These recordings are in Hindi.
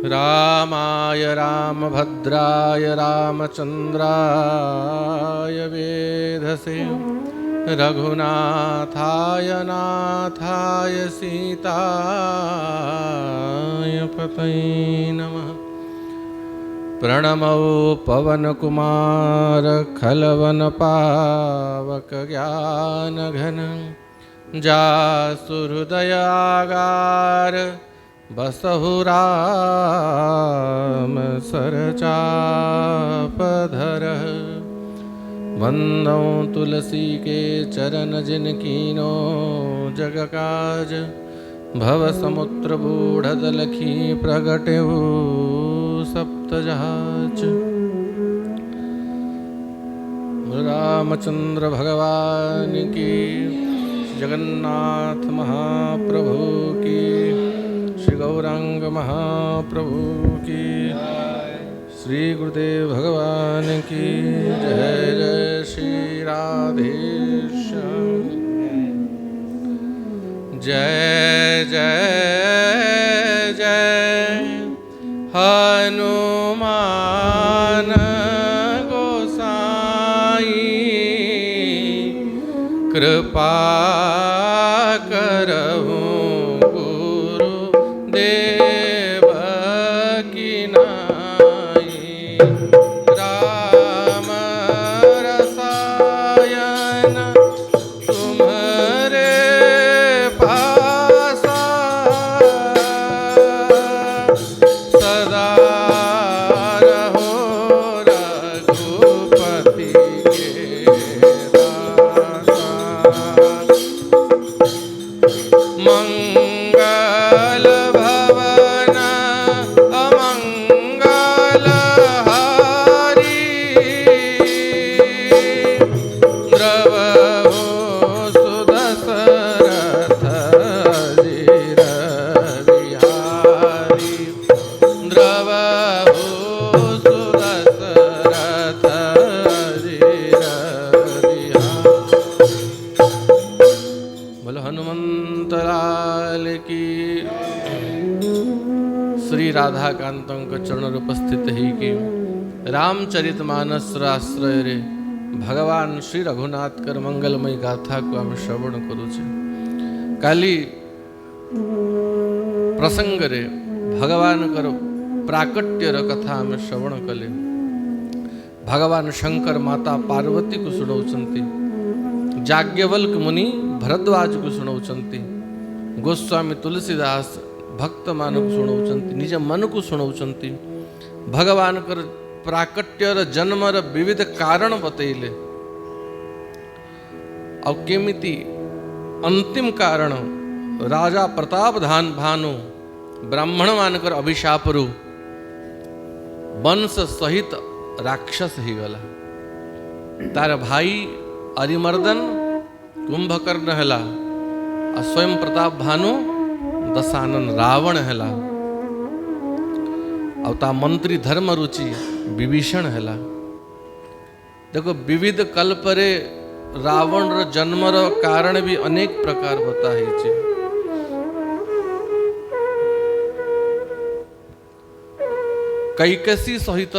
रामाय रामभद्राय रामचन्द्राय वेधसे रघुनाथाय नाथाय सीताय पतये नमः। प्रणमो पवनकुमार खलवनपावक ज्ञानघन जासुहृदयागार बसहु राम सरचापधर। वंदौ तुलसी के चरण जिनकीनो जग काज भव समुद्र बूढ़दलखी प्रगटेहु सप्त जहाज। रामचंद्र भगवान की, जगन्नाथ महाप्रभु की, श्री गौरांग महाप्रभु की, श्री गुरुदेव भगवान की जय। जय श्री राधेश्याम। जय जय जय हनुमान गोसाई कृपा करहु गुरुदेव की नाई। राम रसायन तुम्हारे पासा सदा रहो रघुपति के दासा। मंगल भवन अमंगल हारी द्रवहु सुदशरथ धीर बिहारी। द्रवहु सुदशरथ धीर बिहारी। बोलो हनुमंत लाल की। श्री राधा कांतों चरण उपस्थित ही कि रामचरितमानस आश्रय रे भगवान श्री रघुनाथ कर मंगलमय गाथा को आम श्रवण करुचे। काली प्रसंग रे भगवान कर प्राकट्यर कथा आम श्रवण कले। भगवान शंकर माता पार्वती को सुनौचंती, याज्ञवल्क मुनि भरद्वाज को सुनौचंती, गोस्वामी तुलसीदास भक्त मान को सुनौचंती, निज मन को सुनौचंती। भगवान कर प्राकट्यर जन्मर विविध कारण बतैले और केमिति अंतिम कारण राजा प्रताप भानु ब्राह्मण मानकर अभिशापरु वंश सहित राक्षस ही गला। तार भाई अरिमर्दन कुंभकर्ण हेला और स्वयं प्रताप भानु दशानन रावण हेला और ता मंत्री धर्म रुचि विभीषण हेला। देखो विविध कल्परे रावण जन्मर कारण भी अनेक प्रकार बता है। कैकसी सहित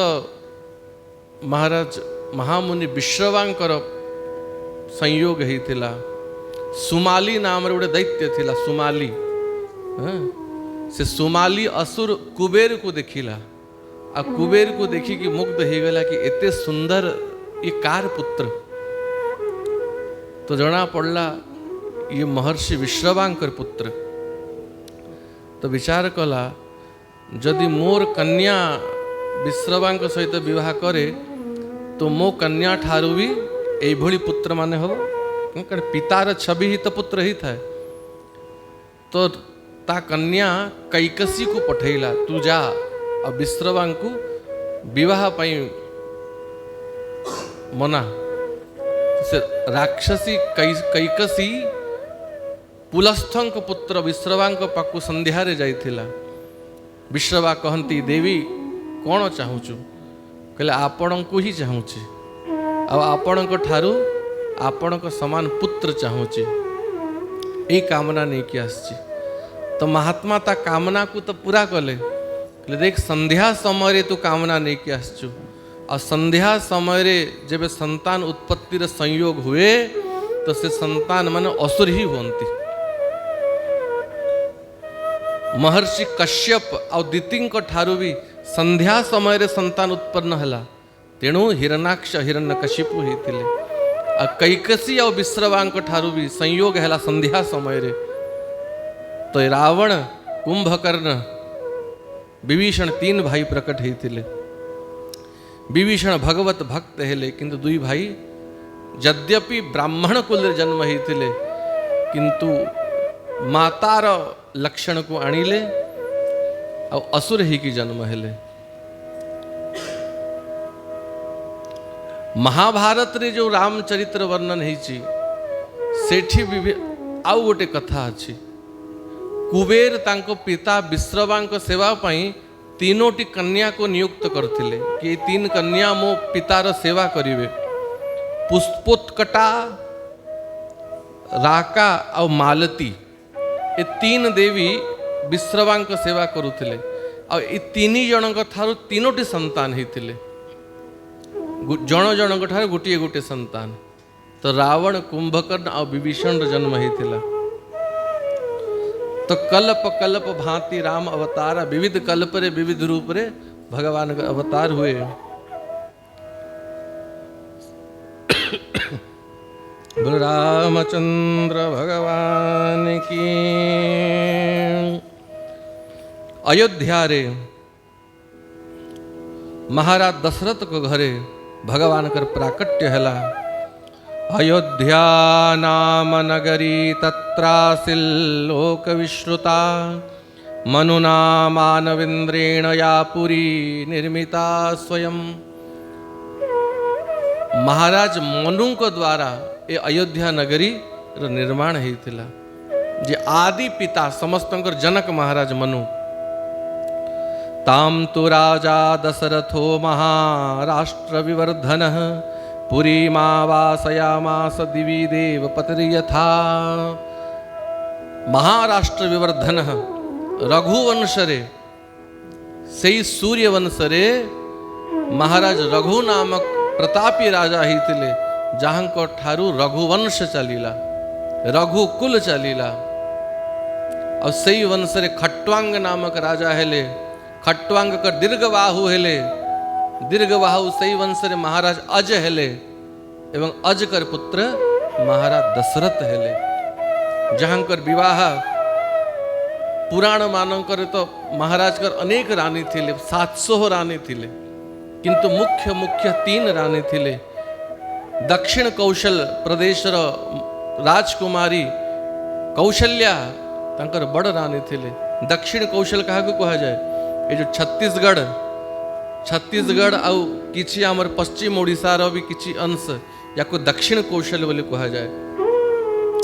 महाराज महामुनि विश्रवांकर संयोग होता। सुमाली नाम गोटे दैत्य थिला सुमाली। से सुमाली असुर कुबेर को देखिला आ कुबेर को देखिकी मुग्ध हो गला कि एते सुंदर ये कार पुत्र। तो जना पड़ला ये महर्षि विश्रवांकर पुत्र। तो विचार कला जदि मोर कन्या विश्रवांक सहित विवाह करे तो मो कन्या ठारू भी एभली पुत्र माने हो। कारण पितार छवि ही तो पुत्र ही था। तो ता कन्या कैकसी को पठेला तू जा और विश्रवांकु विवाह पाई मना। से राक्षसी कैकसी पुलस्थंक पुत्र विश्रवांक पाकु संध्यारे जाइथिला। विश्रवा कहती देवी कौन चाहूचु कहले आपण को ही चाहूची आपणक ठारू आपणक समान पुत्र चाहूची यही कामना नहीं कि आसची। तो महात्मा ता कामना को तो पूरा कले देख संध्या समय तू कामना नहीं कि आसचु आ संध्या समय जब संतान उत्पत्तिर संयोग हुए तो से संतान मान असुर ही होती। महर्षि कश्यप आ दितिंक ठारू भी संध्या समय संतान उत्पन्न हला तेणु हिरणाक्ष हिरण्यकशिपु होते आ कैकसी और विश्रवांक ठारू भी संयोग है संध्या समय रे। तो रावण कुंभकर्ण विभीषण तीन भाई प्रकट होते। विभीषण भगवत भक्त हेले किंतु दुई भाई यद्यपि ब्राह्मण कुल जन्म होते किंतु मातार लक्षण को आणिले और असुर ही की जन्म हेले। महाभारत रे जो रामचरित्र वर्णन होती सेठी आउ गोटे कथा अच्छी। कुबेर तांको पिता विश्रवांक सेवा पाई तीनोटी कन्या को नियुक्त करथिले कि तीन कन्या मो पितार सेवा करिवे। पुष्पोत्कटा राका और मालती ये तीन देवी विश्रवांक सेवा करुथिले और ये तीन जनक थारु तीनोटी संतान होते जन जनक ठार गोटे गोटे संतान। तो रावण कुंभकर्ण और विभीषण जन्म होता। तो कल्प कल्प भांति राम अवतार विविध कल्प रे विविध रूप रे भगवान का अवतार हुए। बोल रामचंद्र भगवान की। अयोध्या रे महाराज दशरथ को घरे भगवान कर प्राकट्य हैला। अयोध्या नाम नगरी तत्रासिल लोक विश्रुता मनुना मानवेन्द्रेण या पुरी निर्मिता स्वयं। महाराज मनु को द्वारा ये अयोध्या नगरी रो निर्माण होता। जे आदि पिता समस्तंकर जनक महाराज मनु। ताम तो राजा दशरथो महाराष्ट्र विवर्धन पुरी वासयामास दिवि देव पतिर्यथा। महाराष्ट्र विवर्धन रघुवंश रे से सूर्यवंश रे महाराज रघु नामक प्रतापी राजा होते जहाँ को ठारू रघुवंश चलीला रघुकुल चलीला। और सही वंश रे खट्वांग नामक राजा हेले। खट्वांग कर दीर्घबाहु हेले। दीर्घबाहु सही वंश रे महाराज अज हेले एवं अज कर पुत्र महाराज दशरथ हेले। जहाँ कर विवाह पुराण मानकर तो महाराज कर अनेक रानी थिले 700 रानी थिले किंतु मुख्य मुख्य 3 रानी थिले। दक्षिण कौशल प्रदेश राजकुमारी कौशल्या तांकर बड़ रानी थिले। दक्षिण कौशल कहा कहा जाए ये जो छत्तीसगढ़ आउ किछि आमर पश्चिम ओडिशार भी किछि अंश या को दक्षिण कौशल बोले कहा जाए।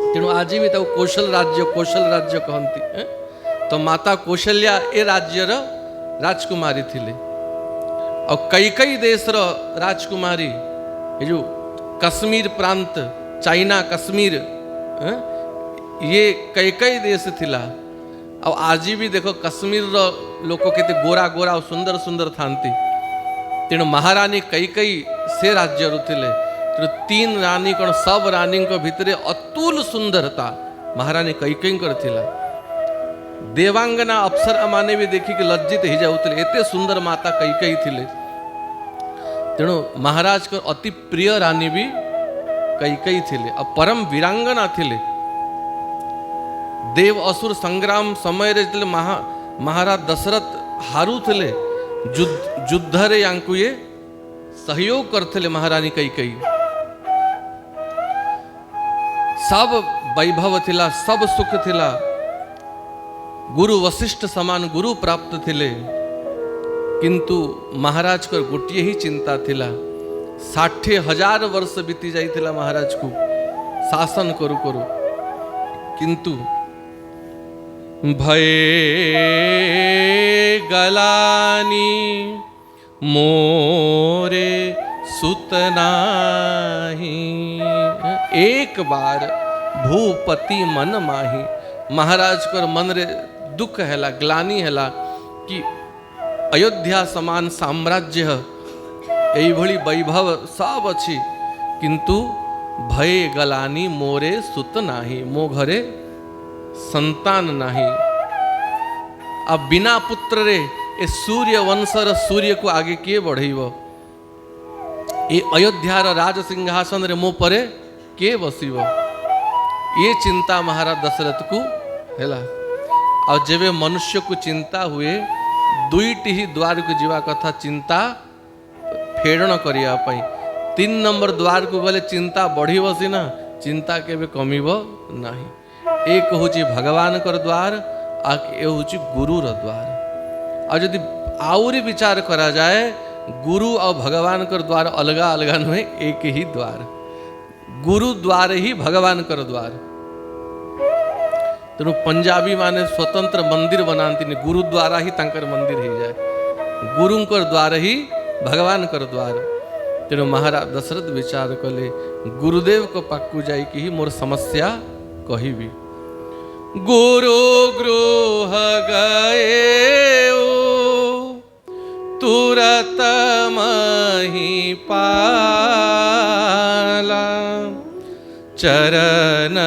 तेणु आज भी कौशल राज्य कहती। तो माता कौशल्या ए राज्यर राजकुमारी थिले। और कई देश राजकुमारी ये जो कश्मीर प्रांत चाइना कश्मीर ये कई देश थिला। और आज भी देखो कश्मीर लोक के गोरा गोरा और सुंदर सुंदर थांती। तेणु महारानी कई से राज्य रुथिले। तेणु 3 रानी कौन सब रानी को भितरे अतुल सुंदरता महारानी कई करथिला। देवांगना अप्सरा माने भी देखी कि लज्जित ही जाउतले एते सुंदर माता कई थिले। तेणु महाराज को अति प्रिय रानी भी कई थिले और परम वीरांगना थिले। देव असुर संग्राम समय रे महाराज दशरथ हारू थिले युद्ध रे यांकु ये सहयोग करथिले महारानी कई। सब वैभव थिला सब सुख थिला। गुरु वशिष्ठ समान गुरु प्राप्त थिले किंतु महाराज को गोटे ही चिंता थिला। 60,000 वर्ष बीती जाइथिला महाराज को शासन करू करू किंतु भय गलानी मोरे सुतनाही। एक बार भूपति मन माही। महाराज को मन रे दुख हैला ग्लानी हैला कि अयोध्या समान साम्राज्य यही भली वैभव सब अच्छी किंतु भय गलानी मोरे सुत नाही, मो घरे संतान नाही। अब बिना पुत्र रे ए सूर्य वंशर सूर्य को आगे किए बढ़ेब, ये अयोध्यार राज सिंहासन रे मो परे के बसिब, ये चिंता महाराज दशरथ को हैला। और जेबे मनुष्य को चिंता हुए दुईटी ही द्वार को जीवा कथा चिंता फेड़न करिया पाई, 3 नंबर द्वार को गले चिंता बढ़ी सिना, चिंता केबे कमिब नाही। एक होची भगवान कर द्वार आ ए होची गुरुर द्वार। और यदि आउरी विचार करा जाए गुरु और भगवान कर द्वार अलगा अलगा नुहे, एक ही द्वार, गुरु द्वार ही भगवान कर द्वार। तेणु पंजाबी माने स्वतंत्र मंदिर बनाती, गुरुद्वारा ही तांकर मंदिर ही जाए, गुरुंकर द्वार ही भगवान कर द्वार। तेणु महाराज दशरथ विचार कले गुरुदेव को पाकू जाई कि ही मोर समस्या कहिबी। गुरु गृह गए तुरत मही पाला, चरण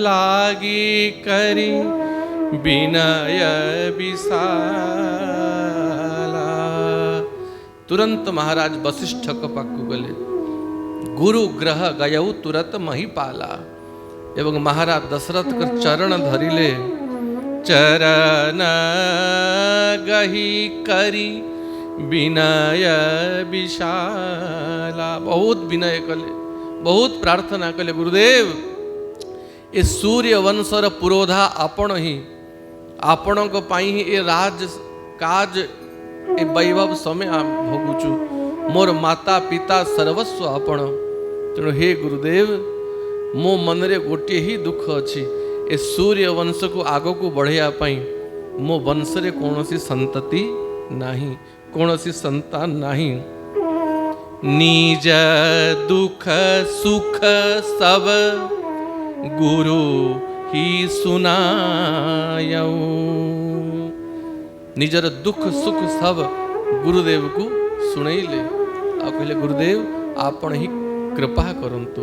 लागी करी विनय विशाला। तुरंत महाराज वशिष्ठ को पाकू गले, गुरु ग्रह गयऊ तुरत मही पाला। एवं महाराज दशरथ कर चरण धरिले, चरण गही करी विनय विशाला। बहुत विनय कले, बहुत प्रार्थना कले, गुरुदेव ये सूर्य वंशर पुरोधा आपण ही, आपण को पाई ही ए राज काज ए वैभव समय भोगुचु, मोर माता पिता सर्वस्व आपण। तेणु हे गुरुदेव मो मन रे गोटे ही दुख अच्छी, ए सूर्य वंश को आग को बढ़ाया पाई मो वंश रे कौनसी संतति नहीं, कौनसी संतान नहीं। निज दुख सुख सब गुरु ही सुनायऊ, निजर दुख सुख सब गुरुदेव को सुनैले। आ कहले गुरुदेव आपण ही कृपा करंतु।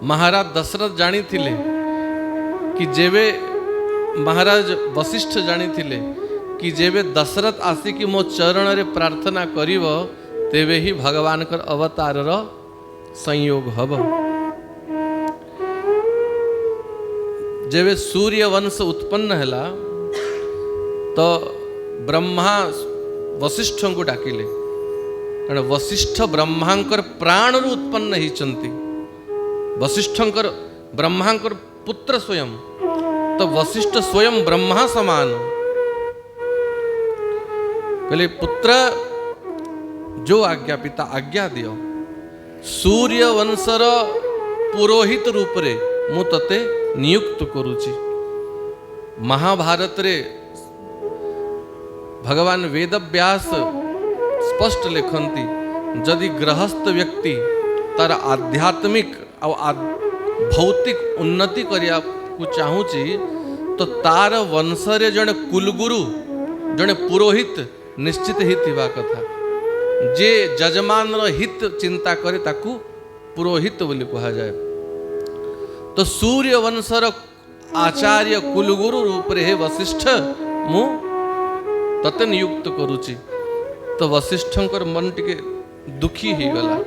महाराज दशरथ जानी थिले कि जेबे महाराज वशिष्ठ जानी थिले कि जेबे दशरथ आसी कि मो चरण रे प्रार्थना करिव तेबे ही भगवान कर अवतार रो संयोग हब। जेबे सूर्य वंश उत्पन्न हैला तो ब्रह्मा वशिष्ठ को डाकिले, कारण वशिष्ठ ब्रह्मांकर प्राण रु उत्पन्न ही चंती। वशिष्ठंकर ब्रह्मांकर पुत्र स्वयं, तो वशिष्ठ स्वयं ब्रह्मा समान। पहले पुत्र जो आज्ञा पिता आज्ञा दियो, सूर्य वंशर पुरोहित रूप रे मु तते नियुक्त करुची। महाभारत रे भगवान वेद व्यास स्पष्ट लिखंती, जदि गृहस्थ व्यक्ति तार आध्यात्मिक और भौतिक उन्नति करिया को चाहूची तो तार वंशरे जड़े कुलगुरु जड़े पुरोहित निश्चित ही थिबा कथा। जे जजमान हित चिंता करे ताकू पुरोहित बोली कहा जाए। तो सूर्य वंशर आचार्य कुलगुरु रूप रे हे वशिष्ठ मु तते नियुक्त करुची। तो वशिष्ठंकर मन टिके दुखी ही गला,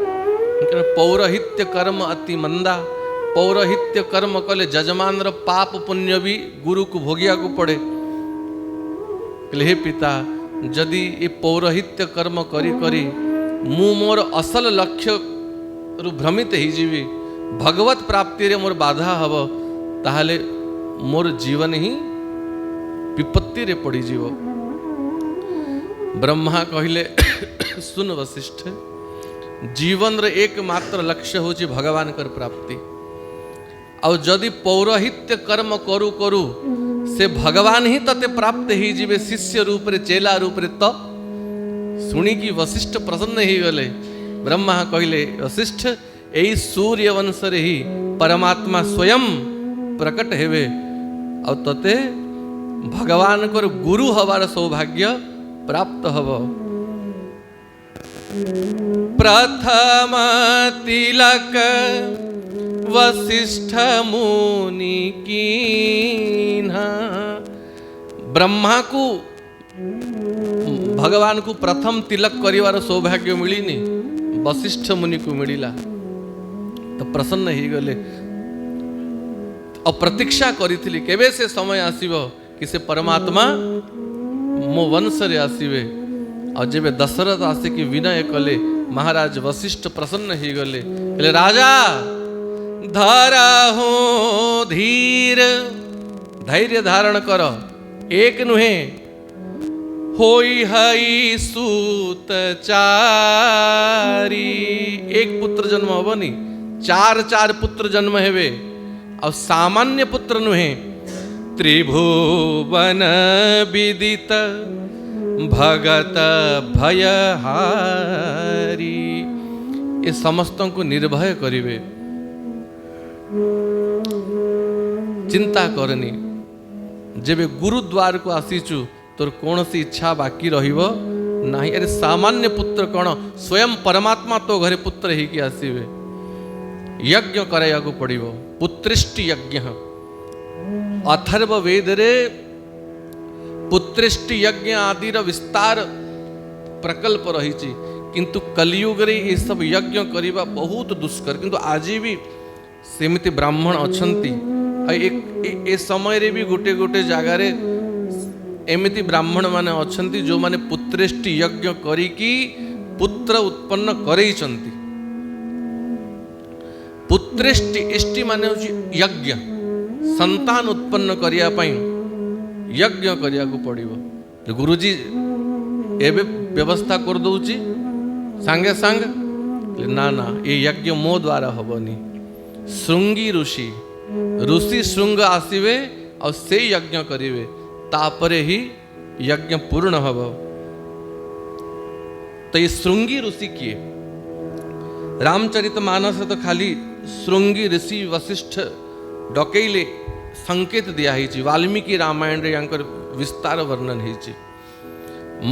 पौरोहित्य कर्म अति मंदा। पौरोहित्य कर्म कले जजमान पाप पुण्य भी गुरु को भोगिया को पड़े। हे पिता जदि ये पौरोहित्य कर्म करी करी मु मोर असल लक्ष्य रु भ्रमित ही जीवी, भगवत प्राप्ति रे मोर बाधा हब, ताहले मोर जीवन ही विपत्ति रे पड़ी जीव। ब्रह्मा कहले सुन वशिष्ठ, जीवन रे एकमात्र लक्ष्य होची भगवान कर प्राप्ति। और जदि पौरोहित्य कर्म करू करू से भगवान ही तते प्राप्त ही जीवे शिष्य रूप रे चेला रूप रे। तो सुनी कि वशिष्ठ प्रसन्न ही गले। ब्रह्मा कहले वशिष्ठ यही सूर्य वंश रे ही परमात्मा स्वयं प्रकट हेवे और तते भगवान कर गुरु हवार सौभाग्य प्राप्त हब। प्रथम तिलक वशिष्ठ मुनि कीन्हा। ब्रह्मा को भगवान को प्रथम तिलक करिवार सौभाग्य मिलिनी, वशिष्ठ मुनि को मिलिला। तो प्रसन्न ही गले और प्रतीक्षा करी केबे से समय आसीबो कि से परमात्मा मो वंश रे आसीबे। और जेबे दशरथ आसिकी विनय कले, महाराज वशिष्ठ प्रसन्न ही गले। बोले राजा धरहु धीर, धैर्य धारण कर, एक नुहे होई हई सूत चारी। एक पुत्र जन्म हबनी, चार चार पुत्र जन्म हेबे। और सामान्य पुत्र नुहे, त्रिभुवन विदित भगत भयहारी। ये समस्तों को निर्भय करिवे, चिंता करनी। जेबे गुरुद्वार को आसीचु तोर कौन सी इच्छा बाकी रहिबो नहीं। अरे सामान्य पुत्र कौन, स्वयं परमात्मा तो घरे पुत्र ही कि आसीबे। यज्ञ कराया पड़िबो, पुत्रिष्टि यज्ञ। अथर्व वेद रे पुत्रिष्टि यज्ञ आदिर विस्तार प्रकल्प रही, किंतु कलियुग रे ये सब यज्ञ करिबा बहुत दुष्कर। किंतु आज भी सेमिति ब्राह्मण अछंती। ए समय रे भी गोटे गोटे जगार एमिति ब्राह्मण माने अछंती जो माने पुत्रेष्टि यज्ञ करिकी पुत्र उत्पन्न करैछंती। पुत्रेष्टि इष्टि माने होची यज्ञ, संतान उत्पन्न करिया पई यज्ञ करिया को पड़िबो। गुरुजी एबे व्यवस्था कर दउची सांगे सांग, ना ना ये यज्ञ मो द्वारा हबनी। श्रृंगी ऋषि, ऋषि श्रृंग आसीबे और से यज्ञ करिवे, तापरे ही यज्ञ पूर्ण हब। तो ये श्रृंगी ऋषि किए? रामचरितमानस तो खाली श्रृंगी ऋषि वशिष्ठ डकैले संकेत दिया है। वाल्मीकि रामायण रे यांकर विस्तार वर्णन है।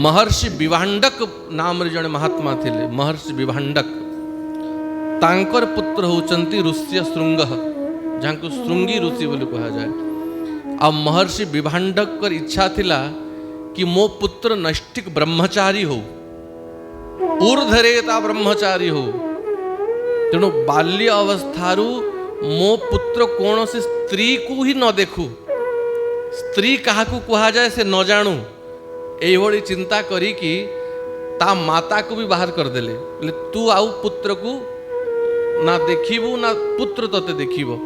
महर्षि विभांडक नाम रे जने महात्मा थिले, महर्षि विभांडक। तांकर पुत्र होचंती ऋष्य श्रृंग, जहां श्रृंगी ऋषि बोली कहा जाए। आ महर्षि विभांडक कर इच्छा थिला कि मो पुत्र नैष्ठिक ब्रह्मचारी हो, ऊर्ध्वरेता ब्रह्मचारी हो। तेणु बाल्य अवस्थारू मो पुत्र कौन से स्त्री को ही न देखू, स्त्री कहा कहा जाए से न जानू, ये चिंता करी कि ता माता को भी बाहर कर देले। बोले तू आउ पुत्र को ना देखिबू ना पुत्र तते देखिबो।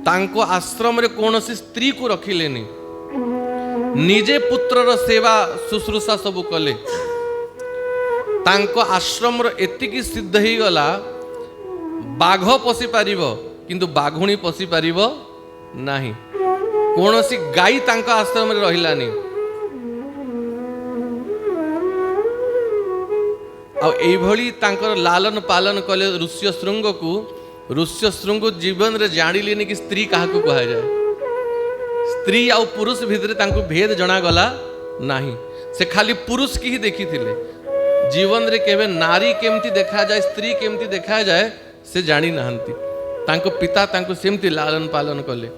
तांको आश्रम रे कौन सी स्त्री को रखिलेनी, निजे पुत्रर सेवा शुश्रूषा सब कले। तांको आश्रम रे एतिकी सिद्ध ही गला, बाघ पशि पारिबो किंतु बाघुणी पशि पारिबो नाही। कौन सी गाई तांको आश्रम रे रहिलानी। आ एभली तांकर लालन पालन कले ऋष्य श्रृंग को। ऋष्य श्रृंग जीवन रे जानिलेनी कि स्त्री कहा को कहा जाए। स्त्री आ पुरुष भितर तांको भेद जना गला नाही। से खाली पुरुष की ही देखी थिले। जीवन रे केबे नारी केमती देखा जाए, स्त्री केमती देखा जाए से जानी नहंती। तांको पिता तांको सेमती लालन पालन कले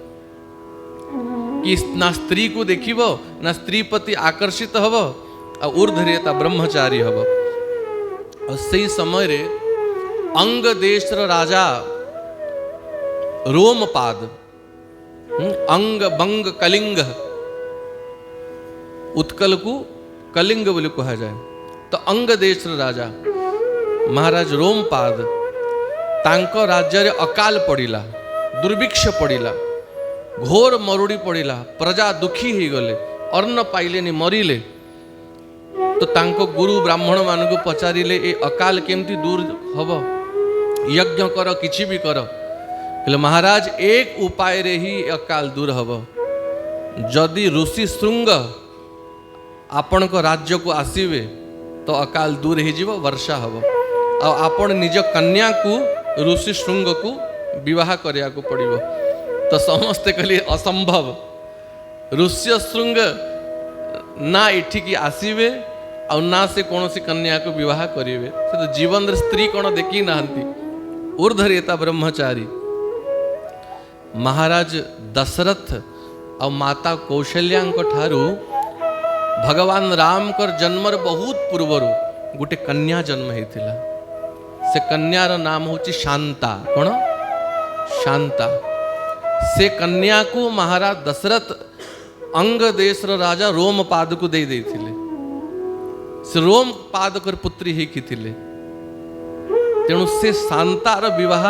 कि ना स्त्री को देखिबो ना स्त्री प्रति आकर्षित हबो आ ऊर्ध्वरेता ब्रह्मचारी हबो। और सही समय रे अंग देश राजा रोमपाद, अंग बंग कलिंग, उत्कल को कलिंग बोली कहा जाए। तो अंग देश राजा महाराज रोमपाद, तांको राज्य रे अकाल पड़िला, दुर्भिक्ष पड़िला, घोर मरुड़ी पड़िला। प्रजा दुखी ही गले, अन्न पाइलेनी, मरिले। तो तांको गुरु ब्राह्मण मान को पचारिले ए अकाल केमती दूर हबो, यज्ञ कर किछि भी कर। कहले महाराज एक उपाय रे ही अकाल दूर हबो। जदि ऋषि श्रृंग आपण को राज्य को आसीबे तो अकाल दूर ही जीवो, वर्षा हबो। आ आपण निज कन्या को ऋषि श्रृंग को विवाह करिया को पड़िबो। तो समस्ते कहले असंभव, ऋष्य श्रृंग ना एठिकी आसीबे ଆଉ ନା ସେ କୌଣସି କନ୍ୟାକୁ ବିବାହ କରିବେ। ସେ ତ ଜୀବନରେ ସ୍ତ୍ରୀ କ'ଣ ଦେଖି ନାହାନ୍ତି। ଉର୍ଦ୍ଧରେତା ବ୍ରହ୍ମଚାରୀ महाराज दशरथ और माता कौशल्याଙ୍କ ଠାରୁ भगवान राम कर जन्मर बहुत पूर्वर गोटे कन्या जन्म होता। से कन्यार नाम हूँ शांता। कौन? शांता। से कन्या को महाराज दशरथ अंग देशर राजा रोमपाद को दे देथिले। से रोमपाद कर पुत्री ही थिले। तेणु से शांतार विवाह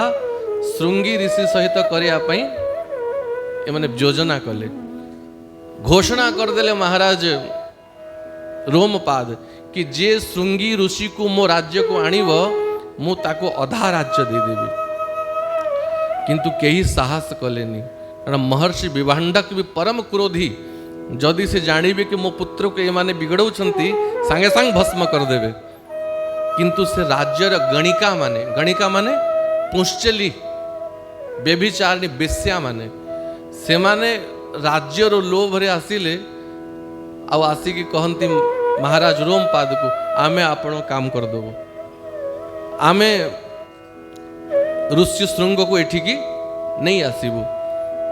श्रृंगी ऋषि सहित करने एमने योजना कले। घोषणा करदेले महाराज रोमपाद कि जे श्रृंगी ऋषि को मो राज्य को आणिव मु ताको अधा राज्य देदेवी। किंतु केही साहस कलेनी, कारण महर्षि विभांडक भी परम क्रोधी। जदि से जानिबे कि मो पुत्र को एमाने बिगड़ौछंती सांगे सांग भस्म करदेवे। किंतु से राज्यर गणिका माने पुंश्चली व्यभिचारिणी बेश्या माने से माने राज्यर लोभ रे आसिले आसिकी कहती महाराज रोमपाद को आमे आपण काम कर देबो, आमे ऋष्य श्रृंग को एठिकी नहीं आसीबू।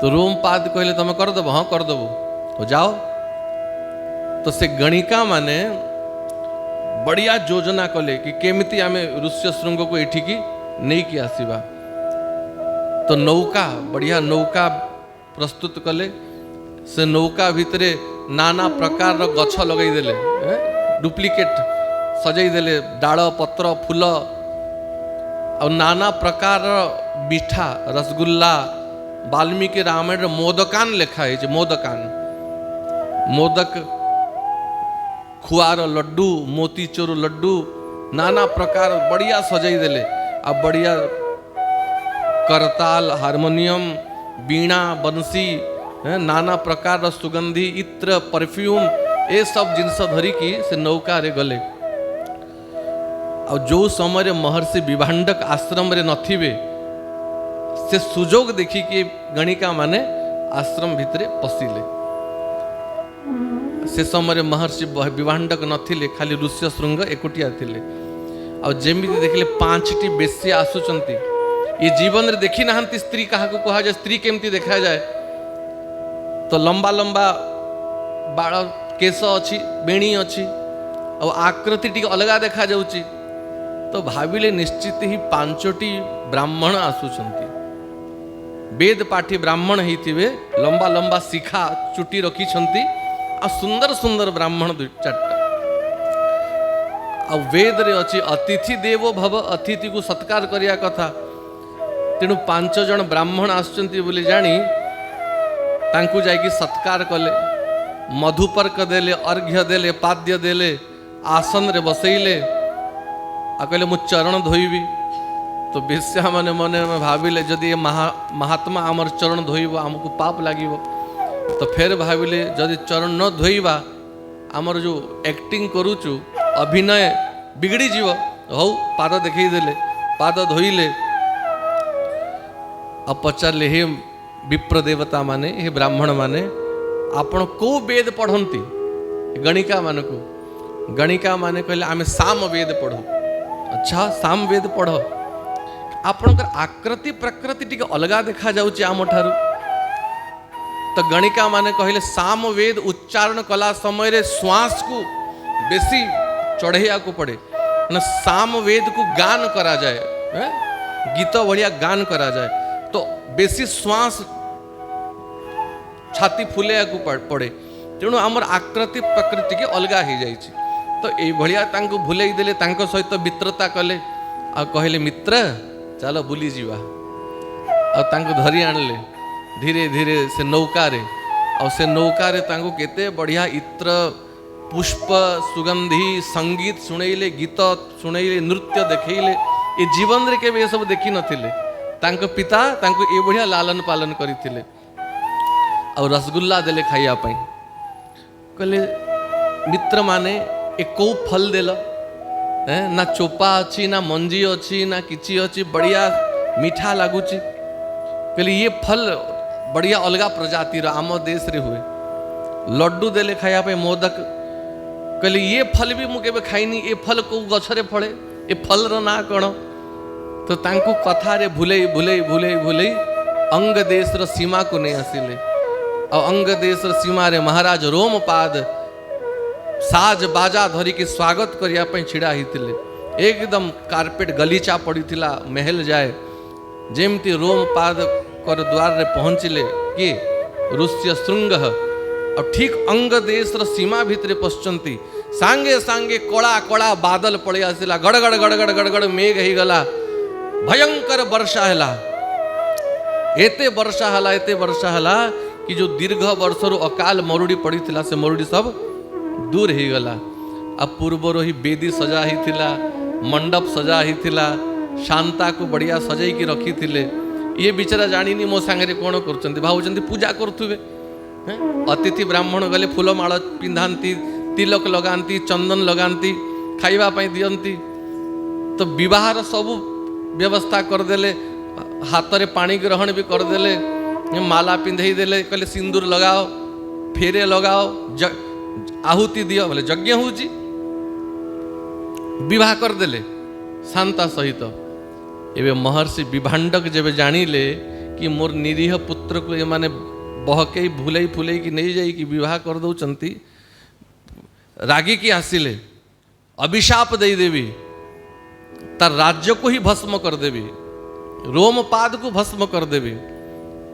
तो रोमपाद कहले तमे कर देबो? हाँ कर देबो, तो जाओ। तो से गणिका माने बढ़िया योजना कले कि केमिति आमे ऋष्य श्रृंग को एठिकी नहीं कि आसीबा। तो नौका बढ़िया नौका प्रस्तुत कले। से नौका भितरे नाना प्रकार गछ लगे देले, डुप्लिकेट सजई देले, डाल पत्र फूल और नाना प्रकार मिठा रसगुल्ला। वाल्मीकि रामायण मोदकान लिखा है। मोदकान मोदक खुआर लड्डू मोतीचूर लड्डू नाना प्रकार बढ़िया सजई देले। अब बढ़िया करताल हारमोनियम बीणा बंसी नाना प्रकार सुगंधी इत्र परफ्यूम ये सब जिनस धरिकी से नौका रे गले। और जो समय महर्षि विभांडक आश्रम रे नथिबे से सुजोग देखी कि गणिका माने आश्रम भितरे पशिले। से समय महर्षि विभांडक नथिले, खाली ऋष्य श्रृंग एकुटिया थिले। और जेमिति देखले 5टी बेश्या आसुचंती। ये जीवन रे देखी नाहंती स्त्री कहा को कहा जाए, स्त्री केमती देखा जाए। तो लंबा लंबा बाल केश अच्छी बेणी अच्छी और आकृति टी अलगा देखा जाउची। तो भाविले निश्चित ही 5टी ब्राह्मण आसुचंती। वेद पाठी ब्राह्मण हिथिबे, लंबा लंबा शिखा चुटी रखिछंती आ सुंदर सुंदर ब्राह्मण 2-4टा। आ वेद रे अच्छी अतिथि देवो भव, अतिथि को सत्कार करिया कथा। तेणु 5 जन ब्राह्मण आसुचंती बोली जानी तांकु जाइकी सत्कार कले, मधुपर्क देले, अर्घ्य देले, पाद्य देले, आसन रे बसैले। आ कहले मु चरण धोइबी। तो बेश्या माने मने में भाविले जदि ये महात्मा आमर चरण धोइब आमको पाप लागिब। तो फिर भाविले जदि चरण न धोइबा आमर जो एक्टिंग करूचु अभिनय बिगड़ी जीव। हौ पाद देखई देले, पाद धोइले। अब पचारे हे विप्र देवता माने, हे ब्राह्मण माने आपण को वेद पढ़ती? गणिका मान को गणिका माने कहले आमे साम वेद पढ़ू। अच्छा साम वेद पढ़। आपणकर आकृति प्रकृति टिके अलगा देखा जाउची आम ठारू। तो गणिका माने कहले साम वेद उच्चारण कला समय रे श्वास को बेसी चढ़ैया को पड़े। साम वेद को गान करा जाए, गीत बढ़िया गान करा जाए। तो बेसी श्वास छाती फुले को पड़े। तेणु आमर आकृति प्रकृति के अलगा हो जाए। तो ये भलिया तांको भुलई देले, तांको सहित मित्रता कले। आ कहले मित्र चलो बुली जीवा। आ तांको धरी आणले धीरे धीरे से नौका रे। और से नौका रे तांको केते बढ़िया इत्र पुष्प सुगंधी संगीत सुनैले, गीत सुनैले, नृत्य देखैले। ये जीवन रे केबे सब देखी नथिले। तांको पिता तांको ए बढ़िया लालन पालन करिथिले। और रसगुल्ला देले खाइया पई। कहले मित्र माने ए को फल देल? ना चोपा अच्छी ना मंजी अच्छी ना किची अच्छी, बढ़िया मीठा लगुच। कहले ये फल बढ़िया अलगा प्रजाति आम देश रे हुए। लड्डू देले खाया पे मोदक। कहले ये फल भी मुझे खाइनी, ए फल को गछरे फले, ए फल रो ना कौन? तो तांकू कथारे भूलई भूलई भूलई भूलई अंग देश रो सीमा को नहीं आसिले। और अंग देश रो सीमा रे महाराज रोमपाद साज बाजा धरी की स्वागत करिया पई छिड़ा हितिले। एकदम कारपेट गलीचा पड़ी थिला महल जाए जेमती रोमपाद कर द्वार रे पहुंचले कि ऋष्य श्रृंग और ठीक अंग देश रो सीमा भितरे पश्चंती सांगे सांगे कड़ा कड़ा बादल पड़े आसिला। गड़गड़ गड़गड़ गड़गड़ मेघ ही गला, भयंकर वर्षा हैला। एते वर्षा हला, एते वर्षा हला कि जो दीर्घ वर्षर अकाल मरुड़ी पड़ी थिला से मरुड़ी सब दूर ही गला। अब पूर्वर ही बेदी सजा ही थिला, मंडप सजा ही थिला, शांता को बढ़िया सजाई की रखी थिले। ये बिचारा जानी मो सांगे कौन कर भावुं पूजा करुवे। अतिथि ब्राह्मण गले फूलमाଳ पिंधाती, तिलक लगाती, चंदन लगाती, खाइबा पाई दियंती। तो विवाहर सबू व्यवस्था करदेले, हाथ रे पानी ग्रहण भी करदेले, माला पिंधई देले, कहले सिंदूर लगाओ, फेरे लगाओ, आहुति दियो बोले यज्ञ होउची। विवाह करदेले शांता सहित। एवं महर्षि विभांडक जेबे जानिले कि मोर निरीह पुत्र को ये माने बहकई भूलई फुलई कि नहीं जाई कि विवाह कर दउचंती, रागी की आसिले अभिशाप दे देवी, तार राज्य को ही भस्म कर देवी, रोमपाद को भस्म कर देवी।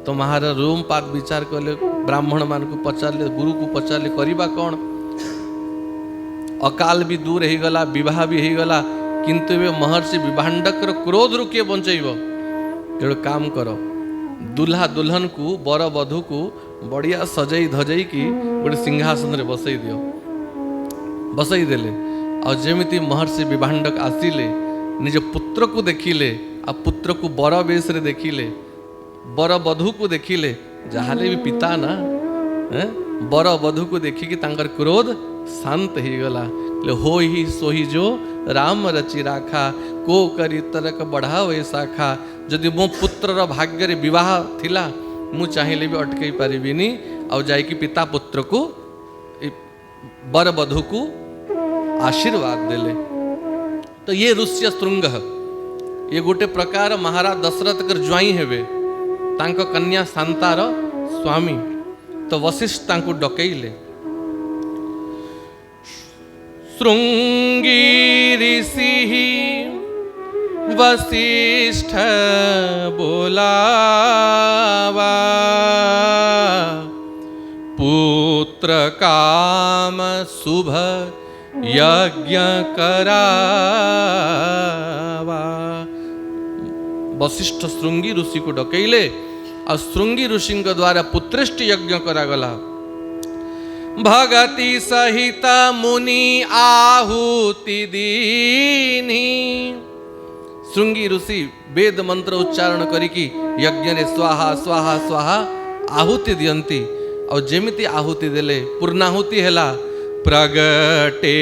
तो महाराज रोमपाद विचार कले, ब्राह्मण मान को पचारे, गुरु को पचारे करिबा कौन? अकाल भी दूर ही गला, विवाह भी ही गला, किंतु वे महर्षि विभांडक क्रोध रु किए बंचैब? जो काम करो, दुल्हा दुल्हन को बर वधु को बढ़िया सजई धजई की गोटे सिंहासन रे बसई दियो। बसई देले और जेमिति महर्षि विभांडक आसिले निज पुत्र को देखिले, आ पुत्र को बर बेश रे देखिले, बर वधु को देखिले, जहाले भी पिता ना बर वधु को देखिकी तांकर क्रोध शांत ही गला। हो ही सोही जो राम रचि राखा, को करी तरक बढ़ावे शाखा। जदि मो पुत्रर भाग्य रे विवाह थिला, मु चाहिले भी अटकई पारिबिनी। और जाई कि पिता पुत्र को बर वधु को आशीर्वाद देले। तो ये ऋष्य श्रृंग ये गोटे प्रकार महाराज दशरथ कर ज्वाई हेबे, तांको कन्या शांतार स्वामी। तो वशिष्ठ तांको डकैले। श्रृंगी ऋषि वशिष्ठ बोलावा, पुत्र काम शुभ यज्ञ करावा। वशिष्ठ श्रृंगी ऋषि को डकैले और श्रृंगी ऋषि द्वारा पुत्रेष्ट यज्ञ करागला। भगति सहित मुनि आहुति दीनी। श्रृंगी ऋषि वेद मंत्र उच्चारण करिकी यज्ञ रे स्वाहा स्वाहा स्वाहा आहुति दियंती। और जेमिति आहुति देले पूर्णाहुति हैला। प्रगटे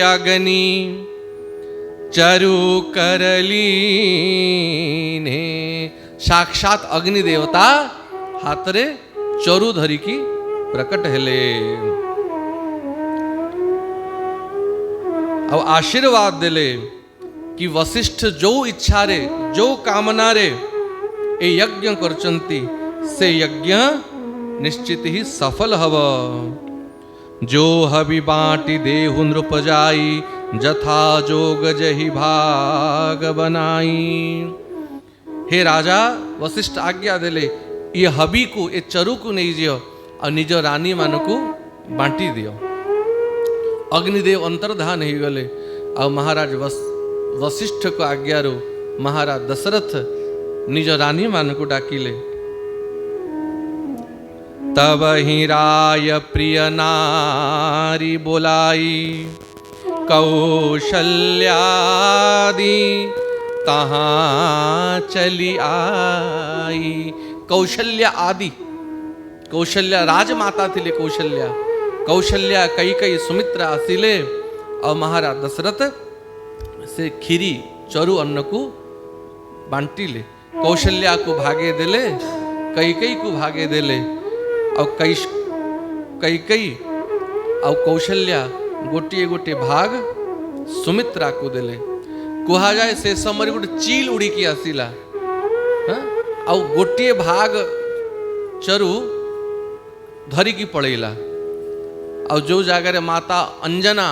अग्नि चरु करली ने। साक्षात अग्नि देवता हाथ रे चरु धरी की प्रकट हेले। अब आशीर्वाद देले कि वशिष्ठ जो इच्छा रे जो कामना रे ए यज्ञ करचंती से यज्ञ निश्चित ही सफल हव। जो हबि बाटी देहु नृप जाई, जथा जोग जहि भाग बनाई। हे राजा वशिष्ठ आज्ञा देले, ये हबी को ये चरु को नहीं जियो और निज रानी मान को बांटी दियो। अग्निदेव अंतर्धान ही गले। और महाराज वशिष्ठ को आज्ञारू महाराज दशरथ निज रानी मान को डाकिले। तब ही राय प्रिय नारी बोलाई, कौशल्यादि तहाँ चली आई। कौशल्या आदि, कौशल्या राजमाता थिले कौशल्या। कौशल्या कई कई सुमित्रा आसिले और महाराज दशरथ से खीरी चरु अन्न को बांटिले। कौशल्या को भागे देले, कई कई को भागे देले। और कई कई और कौशल्या गोटे गोटे भाग सुमित्रा को देले। कहा जाए से समय गोटे चील उड़ीकी आसिला आउ गोटे भाग चरु धरिकी पड़ेला। आ जो जगार माता अंजना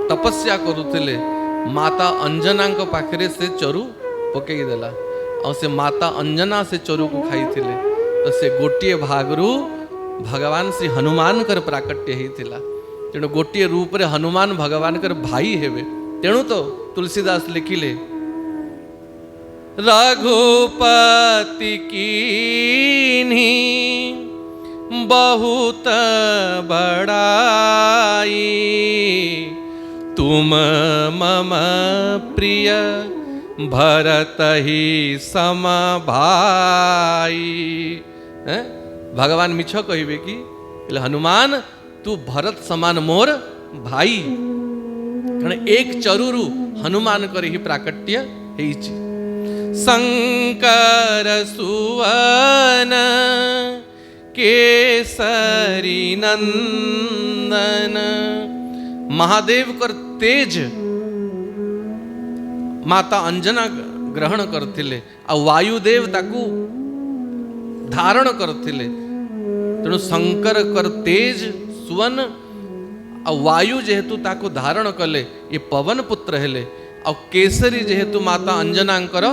तपस्या करुले माता अंजना पाखरे से चरु पकई देला और से माता अंजना से चरु को खाई थिले। तो से गोटे भागरू भगवान श्री हनुमान कर प्राकट्य होता। तेणु गोटे रूप रे हनुमान भगवान कर भाई हेबे। तेणु तो तुलसीदास लिखिले रघुपति कीन्ही बहुत बड़ाई तुम मम प्रिय भरत ही सम भाई। भगवान मिछ कहिबे कि हनुमान तू भरत समान मोर भाई। कारण एक चरुरु हनुमान कर ही प्राकट्य हेइछि। शंकर सुवन केसरी नंदन महादेव कर तेज माता अंजना ग्रहण करथिले आ वायुदेव ताकू धारण करथिले। तेणु शंकर कर तेज सुवन आ वायु जेहेतु ताकू धारण कले ये पवन पुत्र हेले। आ केसरी जेहेतु माता अंजनांकर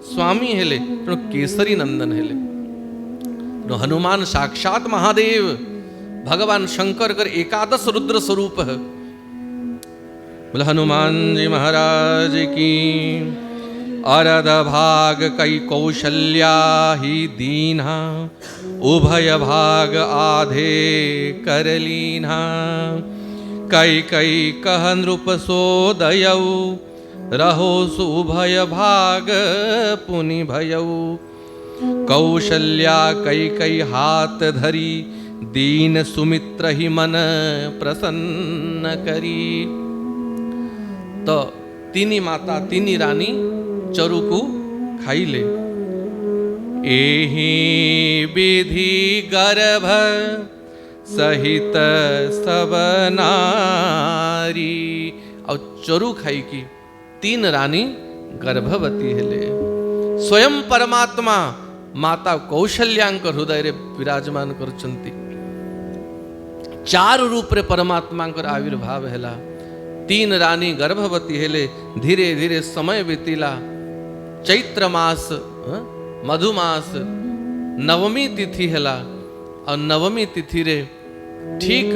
स्वामी हेले तेणु केसरी नंदन हेले। हनुमान साक्षात महादेव भगवान शंकर कर एकादश रुद्र स्वरूप है। बोले हनुमान जी महाराज की। अरद भाग कई कौशल्या ही दीन्हा उभय भाग आधे करलीन्हा कई कई कह नृप सोदयऊ रहो सुभय भाग पुनि भयऊ कौशल्या कई कई हाथ धरी दीन सुमित्र ही मन प्रसन्न करी। तो तीनी माता तीनी रानी चरु को खाइले। एहि विधि गर्भ सहित सब नारी। और चरु खाई की तीन रानी गर्भवती हेले। स्वयं परमात्मा माता कौशल्यांक हृदय रे विराजमान करछंती। चार रूप रे परमात्मा आविर्भाव हेला। तीन रानी गर्भवती हेले। धीरे धीरे समय बीतीला। चैत्र मास मधुमास नवमी तिथि हेला। और नवमी तिथि रे ठीक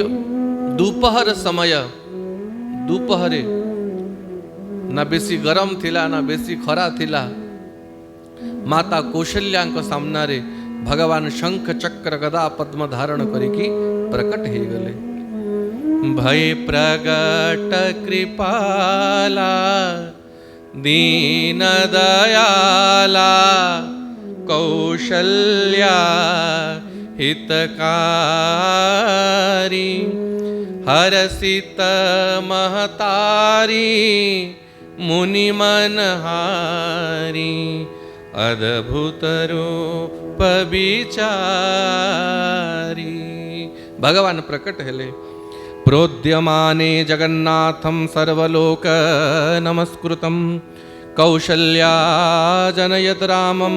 दोपहर समय दोपहरे ना बेसी गरम थिला ना बेसी खरा थिला। माता कौशल्या सामना रे भगवान शंख चक्र गदा पद्म धारण करिकी प्रकट हे गले। भय प्रगट कृपाला दीन दयाला कौशल्या हितकारी हरसित महतारी मुनि मनहारी अद्भुत रूप विचारी। भगवान प्रकट हेले। प्रोद्यमाने जगन्नाथं सर्वलोक नमस्कृतं कौशल्या जनयत रामं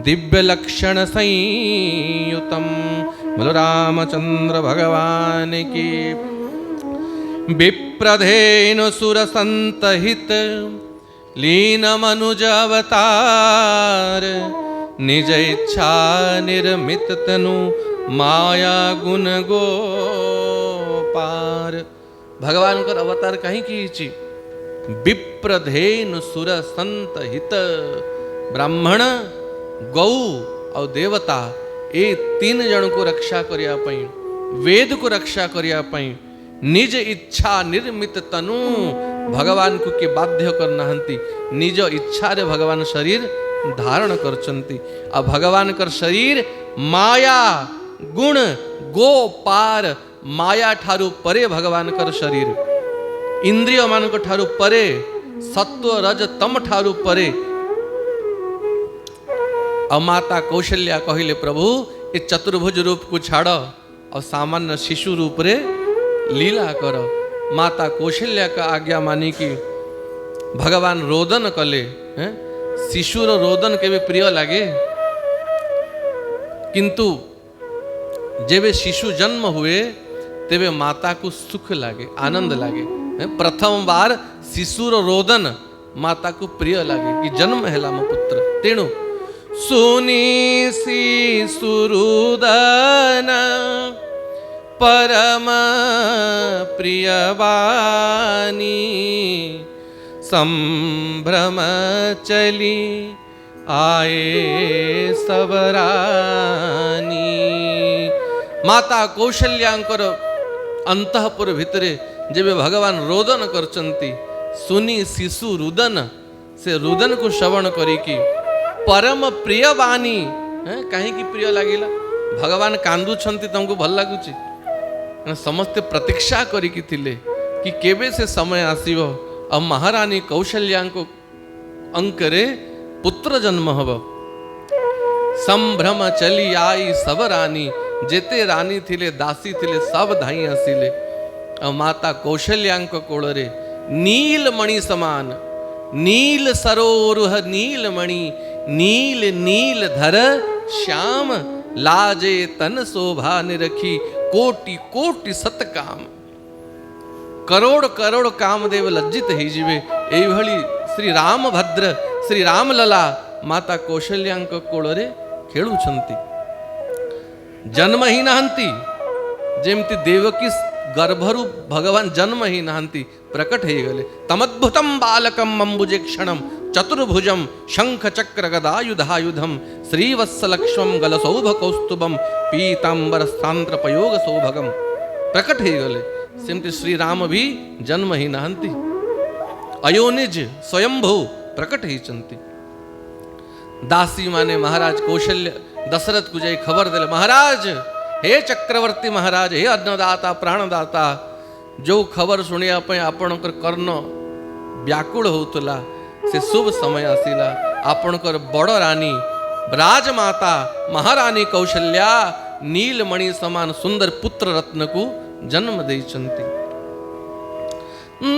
दिव्यलक्षण संयुतं। बोलो रामचंद्र भगवान की। विप्रधेनु सुरसंतहित लीन मनुज अवतार निज इच्छा निर्मित तनु माया गुण गोपार। भगवान कर अवतार कहीं की विप्रधेनु सुर संत हित। ब्राह्मण गौ और देवता ये तीन जन को रक्षा करिया पई वेद को रक्षा करिया पई निज इच्छा निर्मित तनु भगवान को के बाध्य करना हंती निज इच्छा रे भगवान शरीर धारण करचंती। आ भगवान कर शरीर माया गुण गोपार माया ठारू परे भगवान कर शरीर इंद्रिय मान को ठारू परे सत्व रज तम ठारू परे। और माता कौशल्या कहले प्रभु ये चतुर्भुज रूप को छाड़ और सामान्य शिशु रूप रे लीला कर। माता कौशल्या का आज्ञा मानी कि भगवान रोदन कले। शिशुर रोदन केबे प्रिय लागे, किंतु जेबे शिशु जन्म हुए तेबे माता को सुख लागे, आनंद लागे। प्रथम बार शिशुर रोदन माता को प्रिय लागे कि जन्म है मो पुत्र। तेणु सुनी शिशुरुदन परम प्रियवानी संभ्रम चली आए सबरानी। माता कौशल्यांकर अंतःपुर भितरे जेबे भगवान रोदन करचंती, सुनी शिशु रुदन, से रुदन को श्रवण करिकी परम प्रियवानी। कहीं प्रिय लगिला? भगवान कांदुछंती तुमको भल लगुची? समस्ते प्रतीक्षा करिकी थिले कि केबे से समय आसीबो अब महारानी कौशल्याको अंकरे पुत्र जन्म हब। संभ्रम चली आई सब रानी, जेते रानी थिले दासी थिले सब धाई आसिले। माता कौशल्यांक कोଳରେ नीलमणि समान, नील सरोरुह नीलमणि, नील नील धर श्याम, लाजे तन शोभा निरखी, कोटि कोटि सतकाम। करोड़ करोड़ कामदेव लज्जित होइजिबे। एइभଳି श्री रामभद्र श्री रामलला माता कौशल्यांक कोଳରେ खेलुछंती। जन्म ही नहंती, जेमती देवकी गर्भरु भगवान जन्म ही नहंती, प्रकट हो गले। तमद्भुतम बालकम अंबुजे क्षणम चतुर्भुजम शंख चक्र गदायुधायुधम श्रीवत्सलक्ष्मम गलसौभ कौस्तुभम पीतांबर स्थांत्र पयोग सौभगम। प्रकट हो गले। सेमती श्री राम भी जन्म ही नहंती, अयोनिज स्वयंभू प्रकट होइचंती। दासी माने महाराज कौशल्य दशरथ को जाई खबर देले, महाराज हे चक्रवर्ती महाराज, हे अन्नदाता प्राणदाता, जो खबर शुणिया आपणकर कर्ण व्याकुल होतला, से शुभ समय आसिला। आपणकर बड़ रानी राजमाता महारानी कौशल्या नीलमणि समान सुंदर पुत्र रत्न को जन्म देइचंती।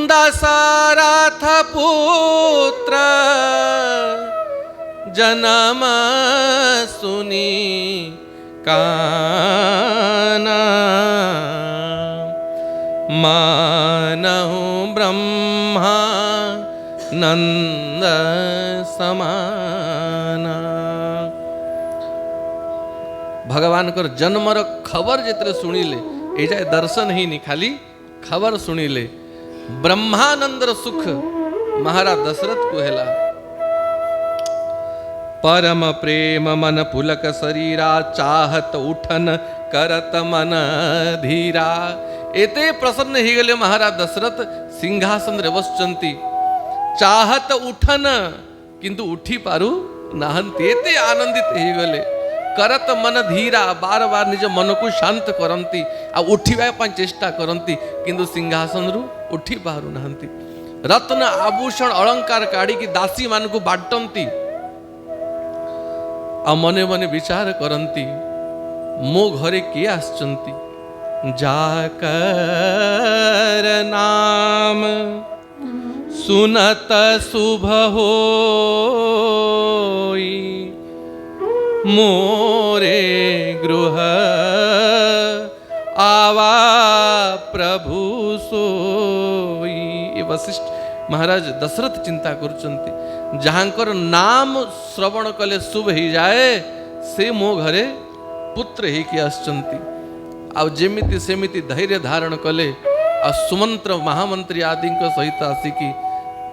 दशरथ पुत्र जन्म सुनी काना, मानहु ब्रह्मा नंद समाना। भगवान कर जन्मर खबर जितने शुणिले, ए जाए दर्शन ही नहीं खाली खबर शुणिले, ब्रह्मानंदर सुख महाराज दशरथ को हेला। परम प्रेम मन पुलक शरीरा, चाहत उठन करत मन धीरा। एते प्रसन्न ही गले महाराज दशरथ सिंहासन रे बसचंती। चाहत उठन किंतु उठी पारु नाहंती, एते आनंदित ही गले। करत मन धीरा, बार बार निज मन को शांत करंती, आ उठिबा पा चेष्टा करंती, किंतु सिंहासन रु उठी पारु नाहंती। रत्न आभूषण अलंकार काढ़ी की दासी मान को बांटंती, आ मने मने विचार करंती, मो घरे किए आसचंती। जाकर नाम सुनत शुभ होई, मोरे गृह आवा प्रभु सोई। ये वशिष्ठ महाराज दशरथ चिंता करुचंती, जहाँकर नाम श्रवण कले शुभ ही जाए, से मो घरे पुत्र ही कि आसचंती। आ जेमिति सेमिति धैर्य धारण कले, आ सुमंत्र महामंत्री आदि सहित आसिकी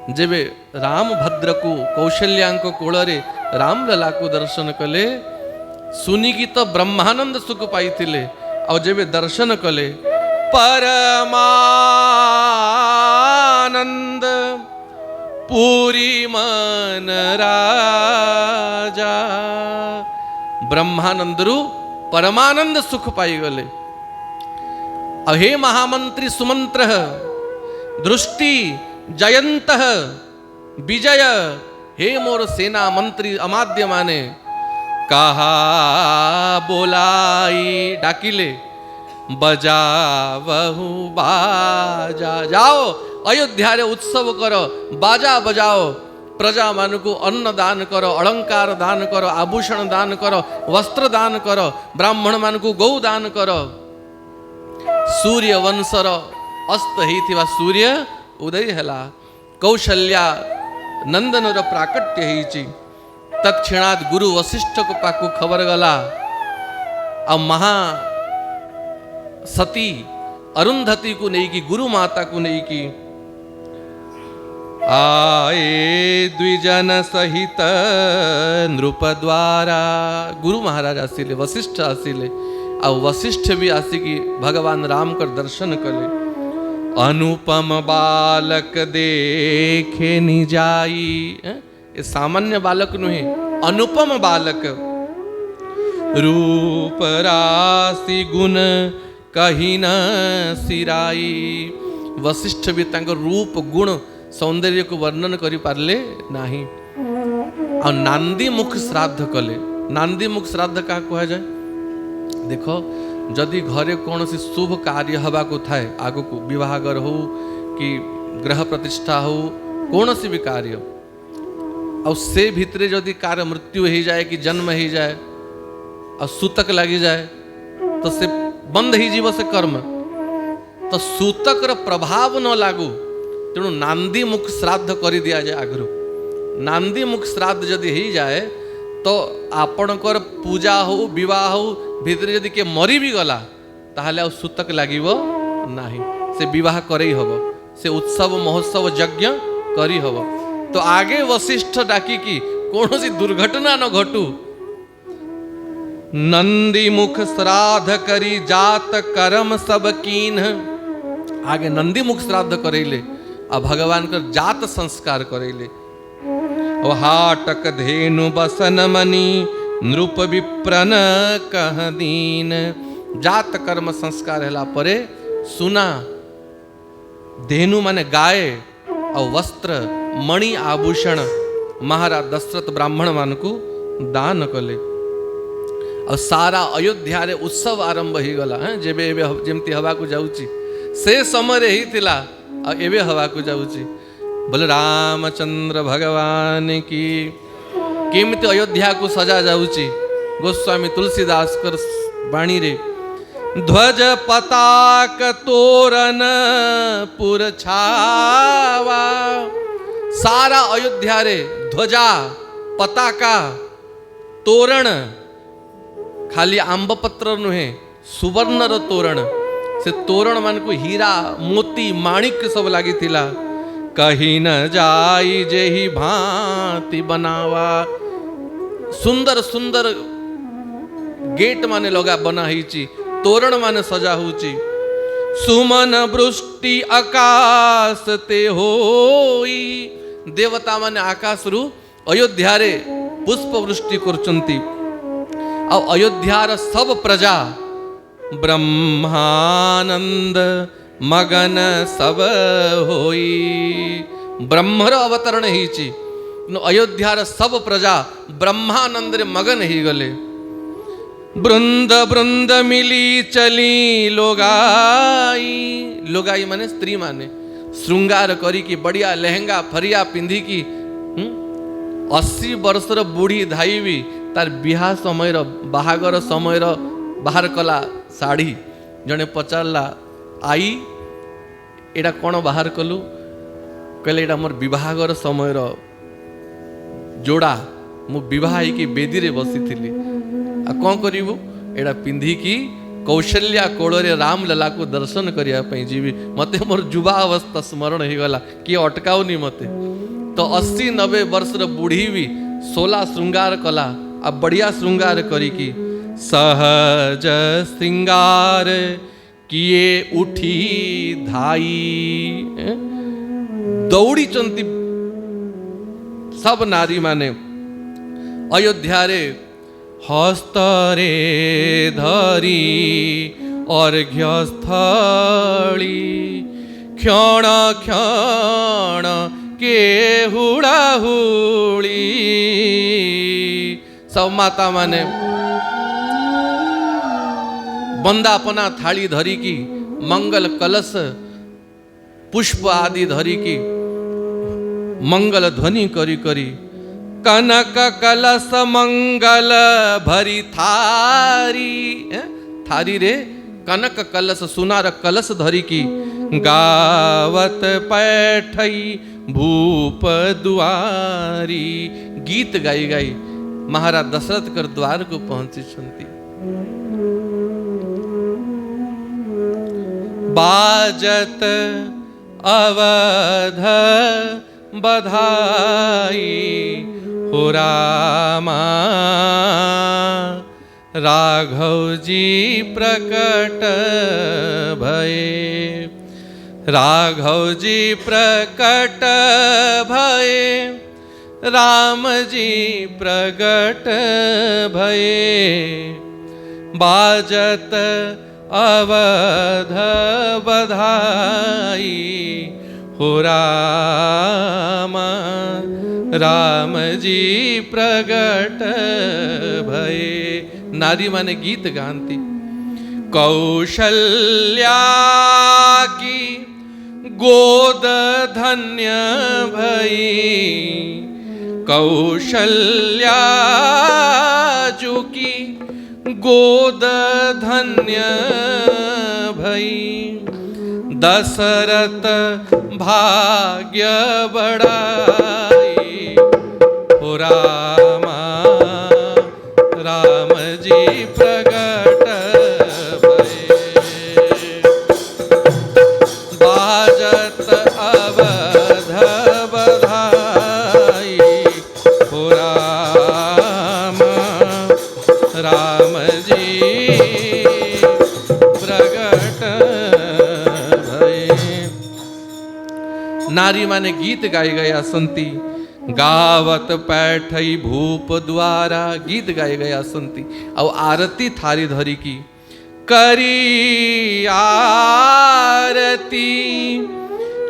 जेबे रामभद्र को कौशल्यांक कोଳରେ रामलला को दर्शन कले, सुनिकी तो ब्रह्मानंद सुख पाई थिले। और जेबे दर्शन कले परमानंद पूरी मन राजा, ब्रह्मानंदरु परमानंद सुख पाई गले। अहे महामंत्री सुमंत्र दृष्टि जयंत विजय, हे मोर सेना मंत्री अमाद्य माने, कहा बोलाई डाकिले। बजावहु बाजा। जाओ अयोध्या रे उत्सव करो, बाजा बजाओ, प्रजा मान को अन्न दान करो, अलंकार दान करो, आभूषण दान करो, वस्त्र दान करो, ब्राह्मण मान को गौ दान करो। सूर्य वंशर अस्त होइथिबा सूर्य उदय हैला, कौशल्या नंदनर प्राकट्य होइछि। तत्क्षणात गुरु वशिष्ठ को पाकु खबर गला। आ महा सती अरुंधति को नहीं की, गुरु माता को नहीं की, आए द्विजन सहित नृप द्वारा। गुरु महाराज आसिले, वशिष्ठ आसिले, आ वशिष्ठ भी आसिकी भगवान राम कर दर्शन कले। अनुपम बालक देखे निजाई। ये सामान्य बालक नुहे, अनुपम बालक। रूप राशि गुण कहीं न सिराई। वशिष्ठ भी तांको रूप गुण सौंदर्य को वर्णन करि पारले नाही। आ नांदी मुख श्राद्ध कले। नांदी मुख श्राद्ध क्या कहा जाए? देखो जदि घरे कौन सी शुभ कार्य हवा को थाए, आगु को विवाहगर हो कि ग्रह प्रतिष्ठा हो, कौन सी भी कार्य, और से भितरे जदि कार मृत्यु हो जाए कि जन्म हो जाए और सूतक लगी जाए तो से बंद ही जीव से कर्म। तो सूतक प्रभाव न लागू, तेणु नांदी मुख श्राद्ध कर दिया जाए आगु। नांदी मुख श्राद्ध जदि हो जाए तो आपणकर पूजा हो विवाह हो भितर जदि के मरी भी गला ताहले सूतक लागिबो नाही, से विवाह करई हबो, से उत्सव महोत्सव यज्ञ करी हबो। तो आगे वशिष्ठ डाकी की कौन सी दुर्घटना न घटू। नंदी मुख श्राद्ध करी जात कर्म सब कीन। आगे नंदी मुख श्राद्ध करैले आ भगवान कर जात संस्कार करैले। ओ हाटक धेनु बसन मनी नृप विप्रन कह दीन। जात कर्म संस्कार हैला परे सुना धेनु माने गाय और वस्त्र मणि आभूषण महाराज दशरथ ब्राह्मण मान को दान कले। और सारा अयोध्या रे उत्सव आरंभ हो गला। जेबे एबे जेमती हवा को जाउची से समय ही थिला आ एबे हवा को जाउची। बोले रामचंद्र भगवान की। केमती अयोध्या को सजा जाउची। गोस्वामी तुलसीदास कर बाणी रे ध्वज पताक तोरण पुर छावा। सारा अयोध्या रे ध्वजा पताका तोरण, खाली आंब पत्र नुहे सुवर्णर तोरण। से तोरण मान को हीरा मोती माणिक सब लगी थिला। कहीं न जाई जेही भांति बनावा। सुंदर सुंदर गेट माने लगा बना ही, तोरण माने सजा होची। सुमन वृष्टि आकाश ते होई। देवता माने आकाश रु अयोध्या रे पुष्प वृष्टि करचंती। और अयोध्यार सब प्रजा ब्रह्मानंद मगन सब होई। ब्रह्मर अवतरण ही अयोध्यार सब प्रजा ब्रह्मानंद रे मगन ही गले। बृंद बृंद मिली चली लोगाई। लोगाई माने स्त्री माने श्रृंगार करी की बढ़िया लहंगा फरिया पिंधी की 80 वर्षर बुढ़ी धाई भी तार बिहा समय बाहागर समय बाहर कला शाढ़ी। जने पचारला आई एटा कौन बाहर कलु? कहले एटा मोर विवाहर समय जोड़ा, मु विवाह की बेदी रे बसी थिली। आ कौन करिवु? एटा पिंधी की कौशल्या कोड़े राम लला को दर्शन करिया पई जीवी। मते मोर युवा अवस्था स्मरण ही गला कि अटकाउनी मते। तो 80-90 वर्षर बुढ़ी भी 16 श्रृंगार कला। अब बढ़िया श्रृंगार करी की सहज श्रृंगार किए उठी धाई। दौड़ी चंती सब नारी माने अयोध्या रे हस्तरे धरी अर्घ्य स्थली। क्षण क्षण के हुड़ाहुड़ी। सब माता माने बंदापना थाली धरिकी मंगल कलश पुष्प आदि धरिकी मंगल ध्वनि करी करी कनक कलश मंगल भरी थारी थारी रे कनक कलश सुनार कलश धरिकी गावत पैठई भूप दुआरी गीत गाई गाई महाराज दशरथ कर द्वार को पहुंची छंती। बाजत अवध बधाई हो रामा राघव जी प्रकट भये राघव जी प्रकट भये राम जी प्रगट भये बाजत अवध बधाई हो राम राम जी प्रगट भये। नारी माने गीत गाती कौशल्या की गोद धन्य भई कौशल्या जो की गोद धन्य भई दशरथ भाग्य बढ़ाई हो रामा राम जी प्रगट भये बाजत अवध बधाई हो राम राम जी प्रगट भये। नारी माने गीत गाई गया संती गावत पैठई भूप द्वारा गीत गाई गया संती और आरती थारी धरी की करी आरती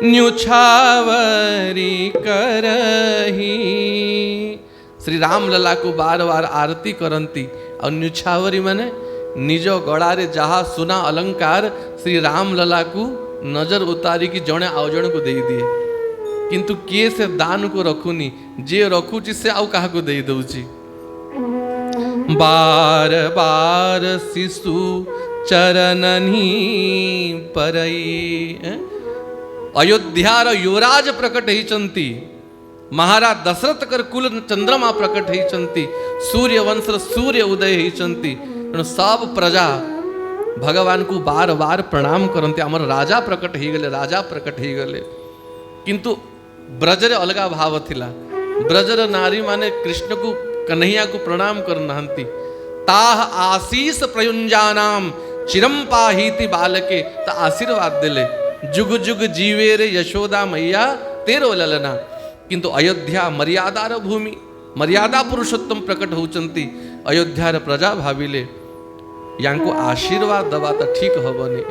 न्युछावरी करही श्री राम लला को बार बार आरती करंती और न्युछावरी माने निज गड़ारे जहा सुना अलंकार श्री राम लला को नजर उतारी की जड़े आउ जन को दे दिए किंतु किए से दान को रखुनी जे रखुची से आउ कहा को दे दउची। बार बार शिशु चरणनी परई अयोध्यार युवराज प्रकट होइचंती महाराज दशरथ कर कुल चंद्रमा प्रकट होइचंती सूर्य वंश सूर्य उदय होइचंती सब प्रजा भगवान को बार बार प्रणाम करते आमर राजा प्रकट हो गले राजा प्रकट हो गले किंतु ब्रजरे अलगा भाव थिला ब्रजर नारी माने कृष्ण को कन्हैया को प्रणाम करनाहंती ताह आशीष प्रयुंजानाम चिरम पाहीति बालके ता आशीर्वाद देले जुग जुग जीवे रे यशोदा मैया तेरो ललना किंतु अयोध्या मर्यादार भूमि मर्यादा पुरुषोत्तम प्रकट होचंती अयोध्यार प्रजा भाविले यांको आशीर्वाद दबा तो ठीक हबनी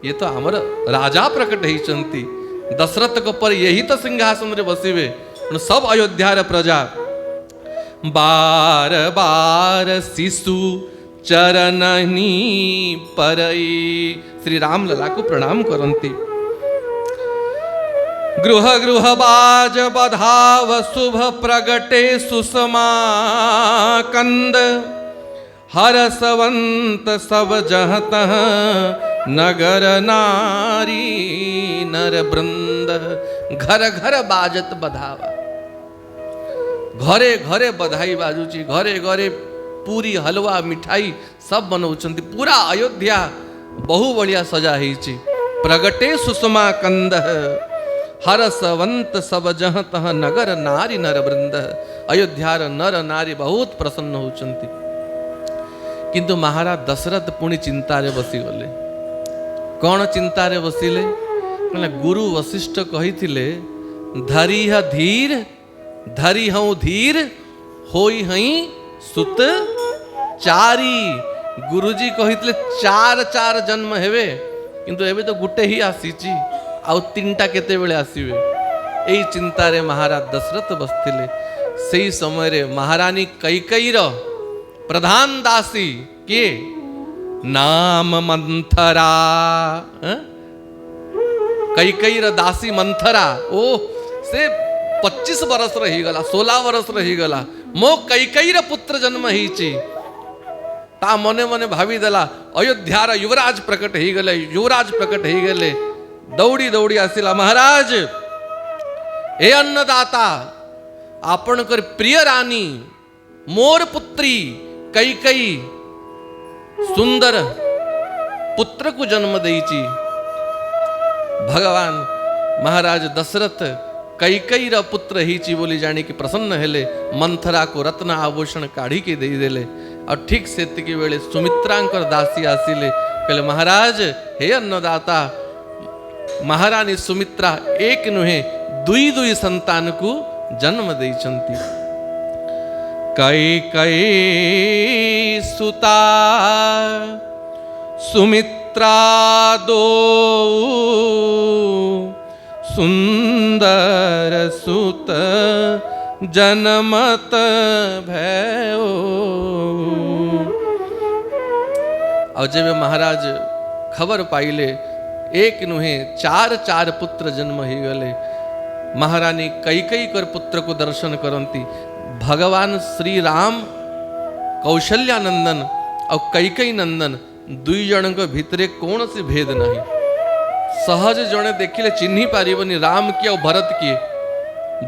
ये तो आमर राजा प्रकट होचंती दशरथ को पर यही तो सिंहासन रे बसिवे सब अयोध्यार प्रजा बार बार शिशु चरणनी परई श्री राम लला को प्रणाम करंती गृह गृह बाज बधाव शुभ प्रगटे सुषमा कंद हरसवंत सब जहत नगर नारी नर वृंद घर घर बाजत बधावा घरे घरे बधाई बाजुची घरे घरे पूरी हलवा मिठाई सब बनौचंती पूरा अयोध्या बहु बढ़िया सजा होईची प्रगटे सुषमा कंद हरसवंत सब जहत नगर नारी नर वृंद अयोध्यार नर नारी बहुत प्रसन्न होचंती किंतु महाराज दशरथ पुणी चिंतारे बसी गले कौन चिंतारे बसिले कहले गुरु वशिष्ठ कहिथिले धरिह धीर धरि हूँ धीर होई हई सुत चारी गुरुजी कहिथिले चार चार जन्म हेवे किंतु एबे तो गुटे ही आसीची आउ तीनटा केते बेले आसीबे एई चिंतारे महाराज दशरथ बसथिले सेई समय रे महारानी कैकेयीर प्रधान दासी के नाम मंथरा कैकईर दासी मंथरा ओ से 25 बरस रही गला 16 बरस रही गला मो कैकईर पुत्र जन्म ही ता मने मने भावी देला अयोध्यार युवराज प्रकट ही गले युवराज प्रकट ही गले दौड़ी दौड़ी आसिला महाराज हे अन्नदाता आपणकर प्रिय रानी मोर पुत्री कैकई सुंदर पुत्र को जन्म देईची भगवान महाराज दशरथ कैकईर पुत्र ही बोली जानी कि प्रसन्न हेले मंथरा को रत्न आभूषण काढ़ी के दे देले और ठीक से बेले सुमित्रांकर दासी आसिले कहले महाराज हे अन्नदाता महारानी सुमित्रा एक नुहे दुई दुई संतान को जन्म देइचंती कैकई सुता सुमित्रा दो सुंदर सुत जनमत भयो। और जब महाराज खबर पाइले एक नुहे चार चार पुत्र जन्म ही गले महारानी कैकई कर पुत्र को दर्शन करती भगवान श्री राम कौशल्यानंदन और कैकई नंदन दुई जन भितरे कौन सी भेद नहीं सहज जने देखिले चिन्ही पारिबनी राम किए और भरत किए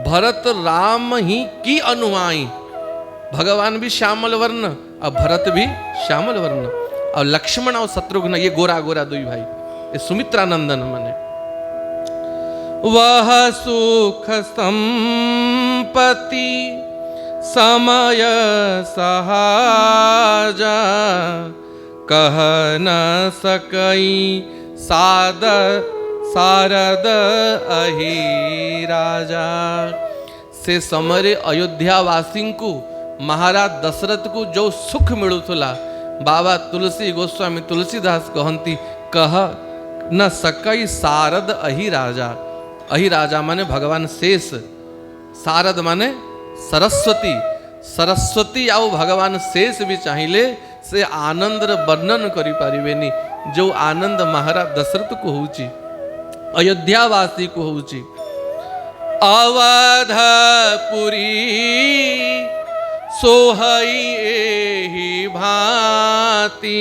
भरत राम ही की अनुयायी भगवान भी श्यामल वर्ण और भरत भी श्यामल वर्ण और लक्ष्मण और शत्रुघ्न ये गोरा गोरा दुई भाई ये सुमित्रा नंदन माने वह सुख संपत्ति समय सहाजा कह न सकई सारद अहि राजा से समरे अयोध्यावासी को महाराज दशरथ को जो सुख मिलुला बाबा तुलसी गोस्वामी तुलसीदास कहती कह न सकई सारद अहि राजा माने भगवान शेष सारद माने सरस्वती सरस्वती आओ भगवान शेष भी चाहिए से आनंद वर्णन करि पारिबेनी जो आनंद महाराज दशरथ को होची अयोध्यावासी को होची अवधपुरी सोहई एहि भांति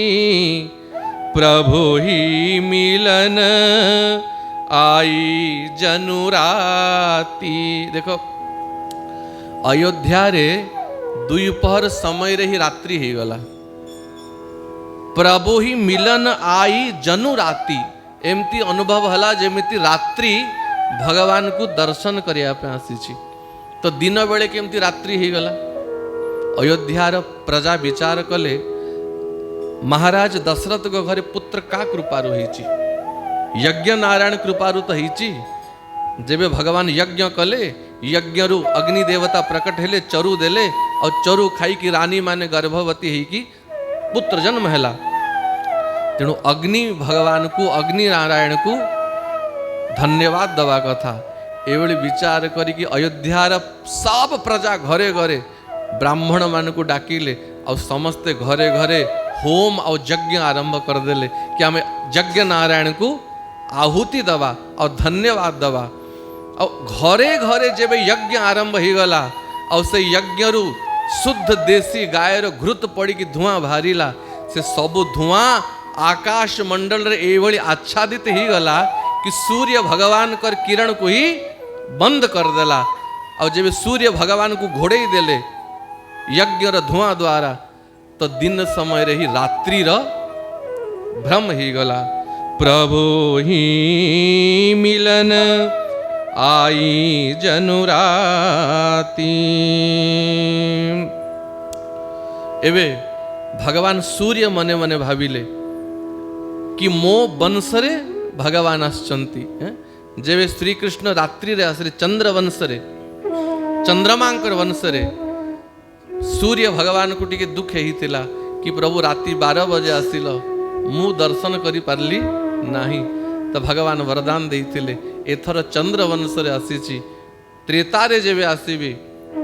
प्रभु ही मिलन आई जनुराती। देखो अयोध्या रे दुपहर समय रे ही रात्रि ही गला प्रभु ही मिलन आई जनुराती एमती अनुभव हला जेमिति रात्रि भगवान को दर्शन करिया पे आसीची तो दिन बेले केमती रात्रि ही गला अयोध्यार प्रजा विचार कले महाराज दशरथ को घरे पुत्र का कृपारु होईची यज्ञ नारायण कृपारु तो होईची जेबे भगवान यज्ञ कले यज्ञ रु अग्नि देवता प्रकट हेले चरु देले और चरु खाई की रानी माने गर्भवती ही की पुत्र जन्म हैला तेणु अग्नि भगवान को अग्नि नारायण को धन्यवाद दवा कथा एवं विचार करी अयोध्यार सब प्रजा घरे घरे ब्राह्मण मान को डाकिले और समस्ते घरे घरे होम और यज्ञ आरंभ करदेले कि आम यज्ञ नारायण को आहुति दवा और धन्यवाद दवा और घरे घरे जब यज्ञ आरंभ हो गला और से यज्ञ रु शुद्ध देसी गायर घृत पड़ी की धुआं बाहरिला से सबु धुआं आकाश मंडल रे एभली आच्छादित ही गला कि सूर्य भगवान कर किरण को ही बंद कर देला और जब सूर्य भगवान को घोड़े देले यज्ञ र धुआं द्वारा तो दिन समय रे ही रात्रि र भ्रम ही गला प्रभु ही मिलन आई जनुराती। एवे भगवान सूर्य मने मने भाविले कि मो वंशरे भगवान आसचंती जेबे श्री कृष्ण रात्रि रे आसरे चंद्र वंशरे चंद्रमांकर वंशरे सूर्य भगवान को टिके दुख ही थिला कि प्रभु राति 12 बजे आसिल मु दर्शन करि पारली नाही तो भगवान वरदान देइथिले एथर चंद्र वंशरे आसीची त्रेतारे जेबे आसीबी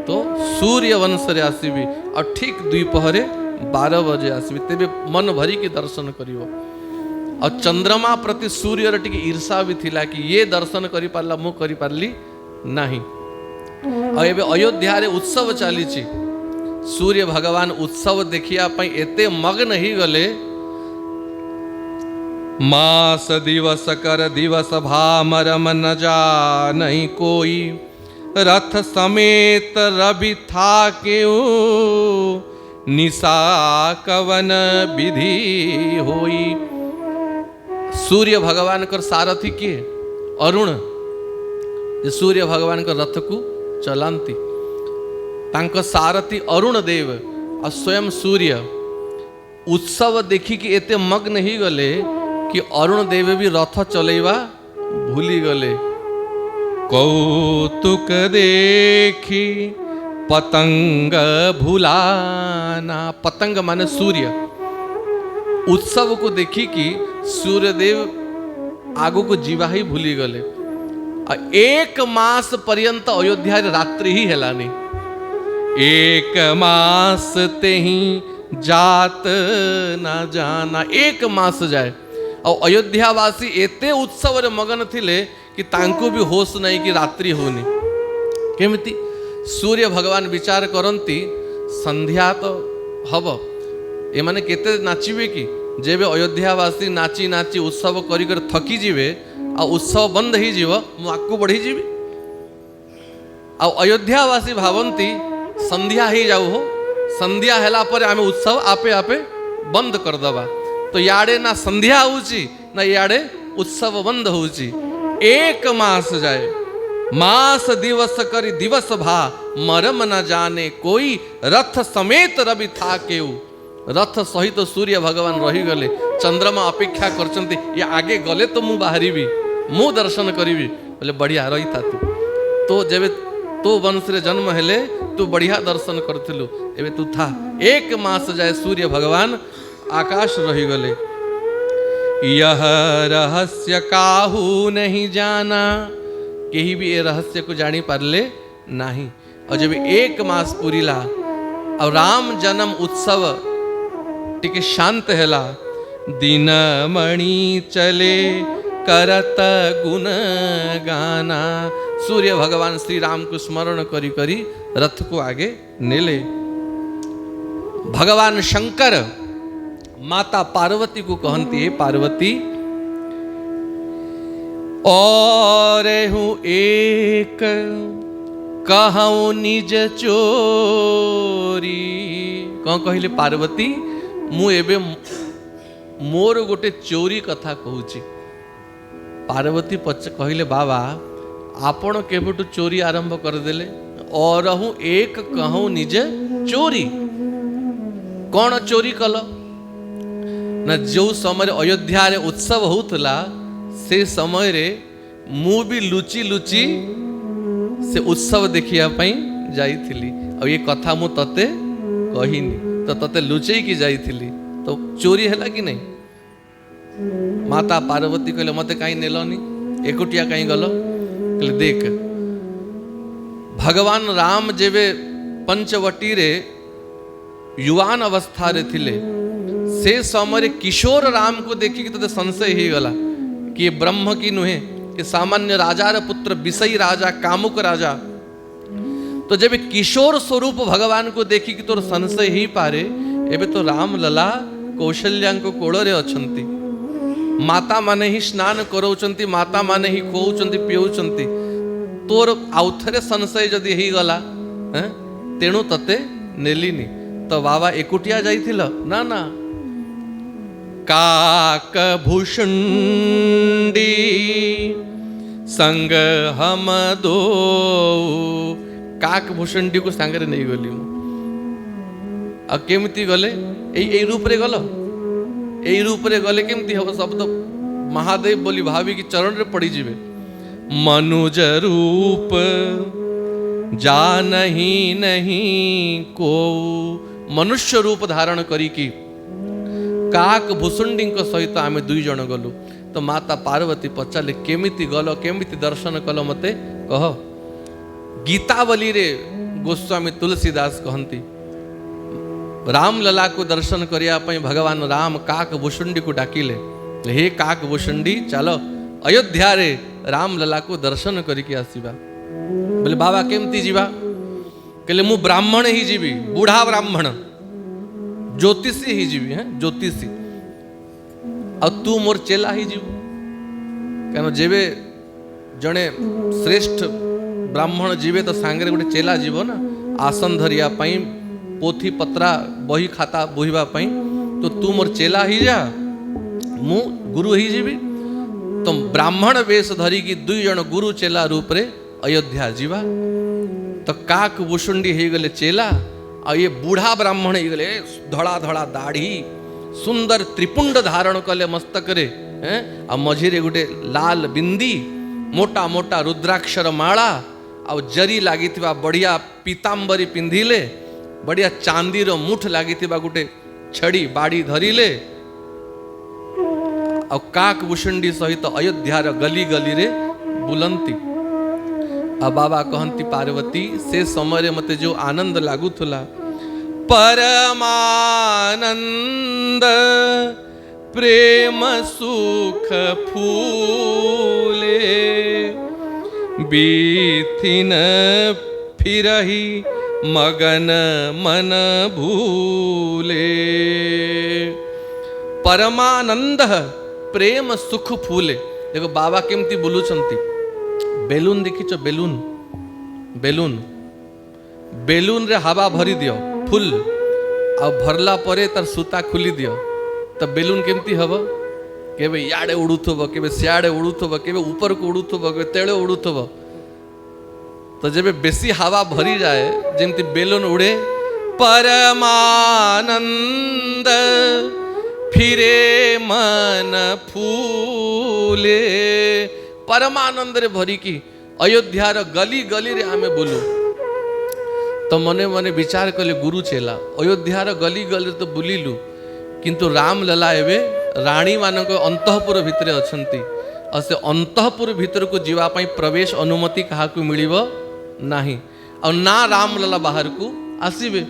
तो सूर्य वंशरे आसीबी और ठीक द्विपहरे 12 बजे आसबि तेबे मन भरी की दर्शन करिवो। और चंद्रमा प्रति सूर्यर टिके ईर्षा भी थिला कि ये दर्शन करि पारला मु करि पारली नाही। और एबे अयोध्या रे उत्सव चली, सूर्य भगवान उत्सव देखिया पई एते मग्न ही गले। मास दिवस कर दिवस भामर मन नहीं कोई, रथ समेत रवि था क्यों निशा कवन विधि होई। सूर्य भगवान कर सारथी किए अरुण, सूर्य भगवान कर रथ को चलांती तांको सारथी अरुण देव और स्वयं सूर्य उत्सव देखी कि एते मग्न ही गले कि अरुण देव भी रथ चलेवा भूली गले। कौतुक देखी पतंग भुलाना, पतंग माने सूर्य, उत्सव को देखी कि सूर्यदेव आगो को जीवा ही भूली गले। एक मास पर्यंत अयोध्या रात्रि ही हेलानी, एक मास ते ही जात ना जाना, एक मास जाए और अयोध्यावासी एते उत्सव रे मगन थिले कि तांको भी होश नहीं कि रात्रि होनी। केमिति सूर्य भगवान विचार करंती संध्या तो हब ए माने केते नाचिबे कि जेबे अयोध्यावासी नाची नाची उत्सव करी कर थकी जीवे आ उत्सव बंद ही जीव मु आकु बढ़ी जीवी। आ अयोध्यावासी भावंती संध्या ही जाऊ हो, संध्या हेला पर आमे उत्सव आपे आपे बंद कर दबा। तो याडे ना संध्या होउची ना याडे उत्सव बंद होउची। एक मास जाए, मास दिवस करी दिवस भा मरम न जाने कोई, रथ समेत रवि था केउ। रथ सहित सूर्य भगवान रही गले, चंद्रमा अपेक्षा करचंती ये आगे गले तो मु बाहरी भी मु दर्शन करीबी। बोले बढ़िया रही था तो जेबे तो वंश रे जन्म हेले तू बढ़िया दर्शन करथिलु, एबे तू था। एक मास जाए सूर्य भगवान आकाश रही गले। यह रहस्य काहू नहीं जाना, केही भी ये रहस्य को जानी पारले नहीं। और जब एक मास पूरीला और राम जन्म उत्सव टिके शांत हेला, दिन मणि चले करत गुण गाना। सूर्य भगवान श्री राम को स्मरण करी करी रथ को आगे नेले। भगवान शंकर माता पार्वती को कहती है, पार्वती और हूँ एक कहूँ निज चोरी। कौन कहले पार्वती मु एबे मोर गोटे चोरी कथा कहूची। पार्वती कहले बाबा आपण केबटू चोरी आरंभ करदेले, और हूँ एक कहूँ निज चोरी। कौन चोरी कल ना जो समय अयोध्या रे उत्सव होतला से समय रे मु भी लुची लुची से उत्सव देखिया पई जाइथिली। और ये कथा मु तते कहिनी तो तते लुचई की जाइथिली, तो चोरी हैला कि नहीं। माता पार्वती कहले मते कहीं नेलनी, एकुटिया कहीं गल। कहले देख भगवान राम जेबे पंचवटी रे युवान अवस्था रे थिले, से समय किशोर राम को देखी कि तते संशय ही गला कि ये ब्रह्म की नुहे, कि सामान्य राजा रे पुत्र विषयी राजा कामुक राजा। तो जब किशोर स्वरूप भगवान को देखी कि तोर संशय ही पारे, एबे तो राम लला कौशल्या को कोड़ रे अछंती, माता माने ही स्नान करौचंती, माता माने ही खोउचंती पियौचंती। तोर आउथरे संशय जदि ही गला तेणु तते नेलिनी। तो बाबा एकुटिया जाइथिल ना ना, काक भूषुंडी संग हम दो। काक भूषुंडी को सांगरे नहीं गली आ केमती गले ए रूप रे गल, ए रूप रे गले केमती हम शब्द महादेव बोली भावी की चरण रे पड़ी जिवे। मनुज रूप जानही नहीं को, मनुष्य रूप धारण करी की काक भूषुंडी सहित आमे दुई जन गलु। तो माता पार्वती पचारे केमिति गल, केमिति दर्शन कल मते कह। गीतावली रे गोस्वामी तुलसीदास कहती रामलला को दर्शन करने भगवान राम काक भुषुंडी को डाकिले, हे काक भुषुंडी चलो अयोध्या रे रामलला को दर्शन करके आसीबा। बोले बाबा केमती जीवा? कहले मु ब्राह्मण ही जीवी, बूढ़ा ब्राह्मण, ज्योतिषी ही जीवी है, ज्योतिषी। आ तू मोर चेला ही जीव, कहना जेबे जड़े श्रेष्ठ ब्राह्मण जीवे तो सांगरे गोटे चेला जीव ना, आसन धरिया पाई, पोथी पत्रा बही खाता बोहिबा पाई, तो तू मोर चेला ही जा, मु गुरु ही जीवी। तो ब्राह्मण वेश धरी की दुई जन गुरु चेला रूप रे अयोध्या जीवा। तो काक भुषुंडी हो गले चेला, आ ये बूढ़ा ब्राह्मण हो गले धड़ा धड़ा दाढ़ी, सुंदर त्रिपुंड धारण कले मस्तक रे, आ मझिरे गोटे लाल बिंदी, मोटा मोटा रुद्राक्षर माला, आ जरी लागी बढ़िया पीतांबरी पिंधिले, बढ़िया चांदीर मुठ लागी गोटे छड़ी बाड़ी धरिले, आ काक भुषुंडी सहित अयोध्यार गली गली रे बुलंती। आ बाबा कहती पार्वती से समय मते जो आनंद लागुला, परमानंद प्रेम सुख फूले, बीथिन फिरही मगन मन भूले। परमानंद प्रेम सुख फूले। देखो बाबा केमती बोलुचंती, बेलून देखीच, बेलून बेलून बेलून रे हवा भरी दियो फुल, आ भरला परे तार सूता खुली दियो, तो बेलून केमती हब? केबे याडे उड़ुथबो, केबे सियाडे उड़ुथबो, केबे ऊपर को उड़ुथबो, केबे तेळे उड़ुथबो। तो जेबे बेसी हवा भरी जाए जेमती बेलून उड़े, परमानंद फिरे मन फूले। परमानंद रे भरी की अयोध्यार गली गली रे आमे बोलू। तो मने मने विचार कले गुरु चेला अयोध्यार गली गली तो बुलिलु, किंतु रामलला एवं राणी मानक अंतःपुर भितर अछंती, और से अंतःपुर भीतर को जीवा पाई प्रवेश अनुमति कहा को मिलिबो नाही, और ना रामलला बाहर को आसीबे।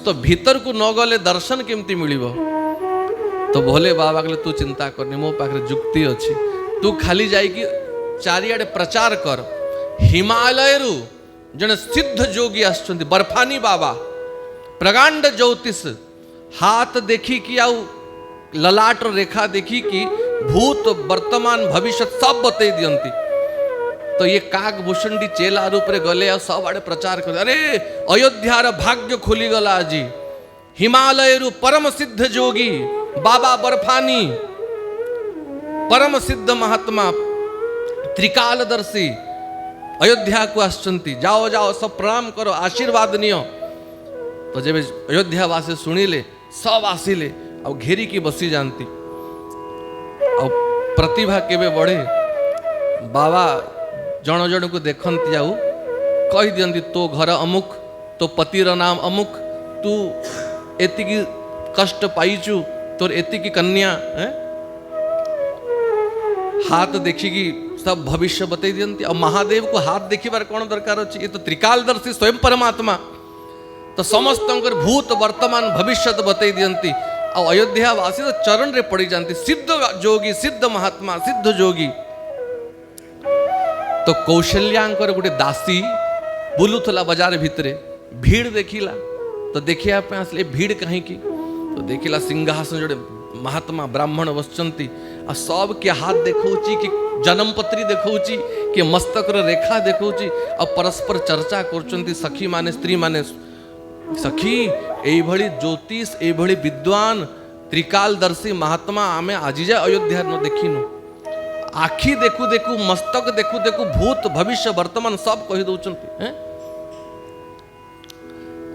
तो भीतर को न गले दर्शन केमती मिलिबो? तो भोले बाबा कहले तू चिंता करनी, मो पाखरे जुक्ति अछि, तू खाली जाई कि चारियाडे प्रचार कर। हिमालय रु जन सिद्ध जोगी आछंती, बर्फानी बाबा, प्रगांड ज्योतिष, हाथ देखी कि आउ ललाट रेखा देखी कि भूत वर्तमान भविष्य सब बतई दियंती। तो ये काक भुषुंडी चेला रूप रे गले और सब आड़े प्रचार कर, अरे अयोध्यार भाग्य खुली गला आज। हिमालय रु परम सिद्ध जोगी बाबा बर्फानी, परम सिद्ध महात्मा त्रिकालदर्शी अयोध्या को आसचंती, जाओ जाओ सब प्रणाम करो, आशीर्वाद नियो। तो जब अयोध्या वासी सुनिले सब आसिले और घेरी की बसी जानती। और प्रतिभा केबे बढ़े, बाबा जन जन को देखती जाऊ कही दियंती, तो घर अमुक, तो पतिर नाम अमुक, तू एतिकी कष्ट पाइचु, तोर एतिकी कन्या है? हाथ देखिकी सब भविष्य बतई दियंती। और महादेव को हाथ देखिबार कौन दरकार अछि? ये तो त्रिकालदर्शी स्वयं परमात्मा, तो समस्त भूत वर्तमान भविष्य बतई दियंती। और अयोध्या वासी तो चरण रे पड़ी जानती, सिद्ध जोगी, सिद्ध महात्मा, सिद्ध जोगी। तो कौशल्याकर गोटे दासी बुलुथला बाजार भितरे, भीड़ देखिला, तो देखिया पे आसले भीड़ कहीं की, तो देखिला सिंहासन जोड़े महात्मा ब्राह्मण बसचंती, आ सब के हाथ देखौची कि जन्मपत्री देखौची कि मस्तक रेखा देखौची, और परस्पर चर्चा करचंती सखी माने स्त्री माने, सखी एई भली ज्योतिष एई भली विद्वान त्रिकालदर्शी महात्मा आमे आज जाए अयोध्या न देखिनु। आखि देखु देखु, मस्तक देखु देखु, भूत भविष्य वर्तमान सब कही दउचंती हैं।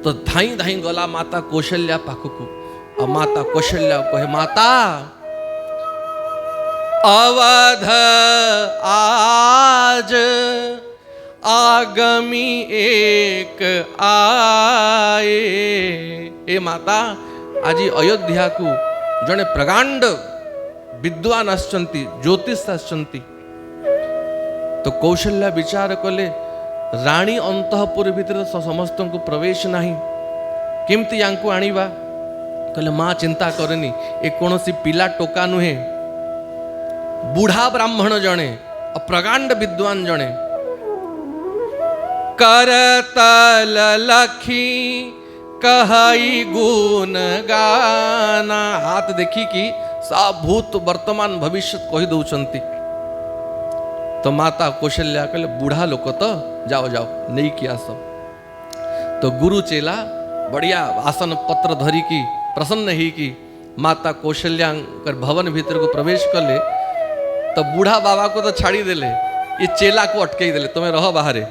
तो धाई धाई गला माता कौशल्या पाखकु, और माता कौशल्या कहे, माता अवध आज आगमी एक आए। ए माता, आज अयोध्या को जड़े प्रगांड विद्वान आसचंती, ज्योतिष आसचंती। तो कौशल्या विचार कले, राणी अंतःपुर भितर समस्त को प्रवेश नहीं, केमती यांकु आनिबा? कहले माँ चिंता करनी, ए कौन सी पिला टोका नुहे, बुढ़ा ब्राह्मण जणे प्रकांड विद्वान जणे, करतल लखी कहई गुण गाना। हाथ देखी कि सब भूत वर्तमान भविष्य कही दौरान। तो माता कौशल्या कहले बुढ़ा लोक तो जाओ जाओ नहीं किया सब। तो गुरु चेला बढ़िया आसन पत्र धरी की प्रसन्न ही की माता कौशल्या भवन भीतर को प्रवेश कले। तो बूढ़ा बाबा को तो छाड़ी देले, ये चेला को अटकई देले, तुम्हें रह बाहरे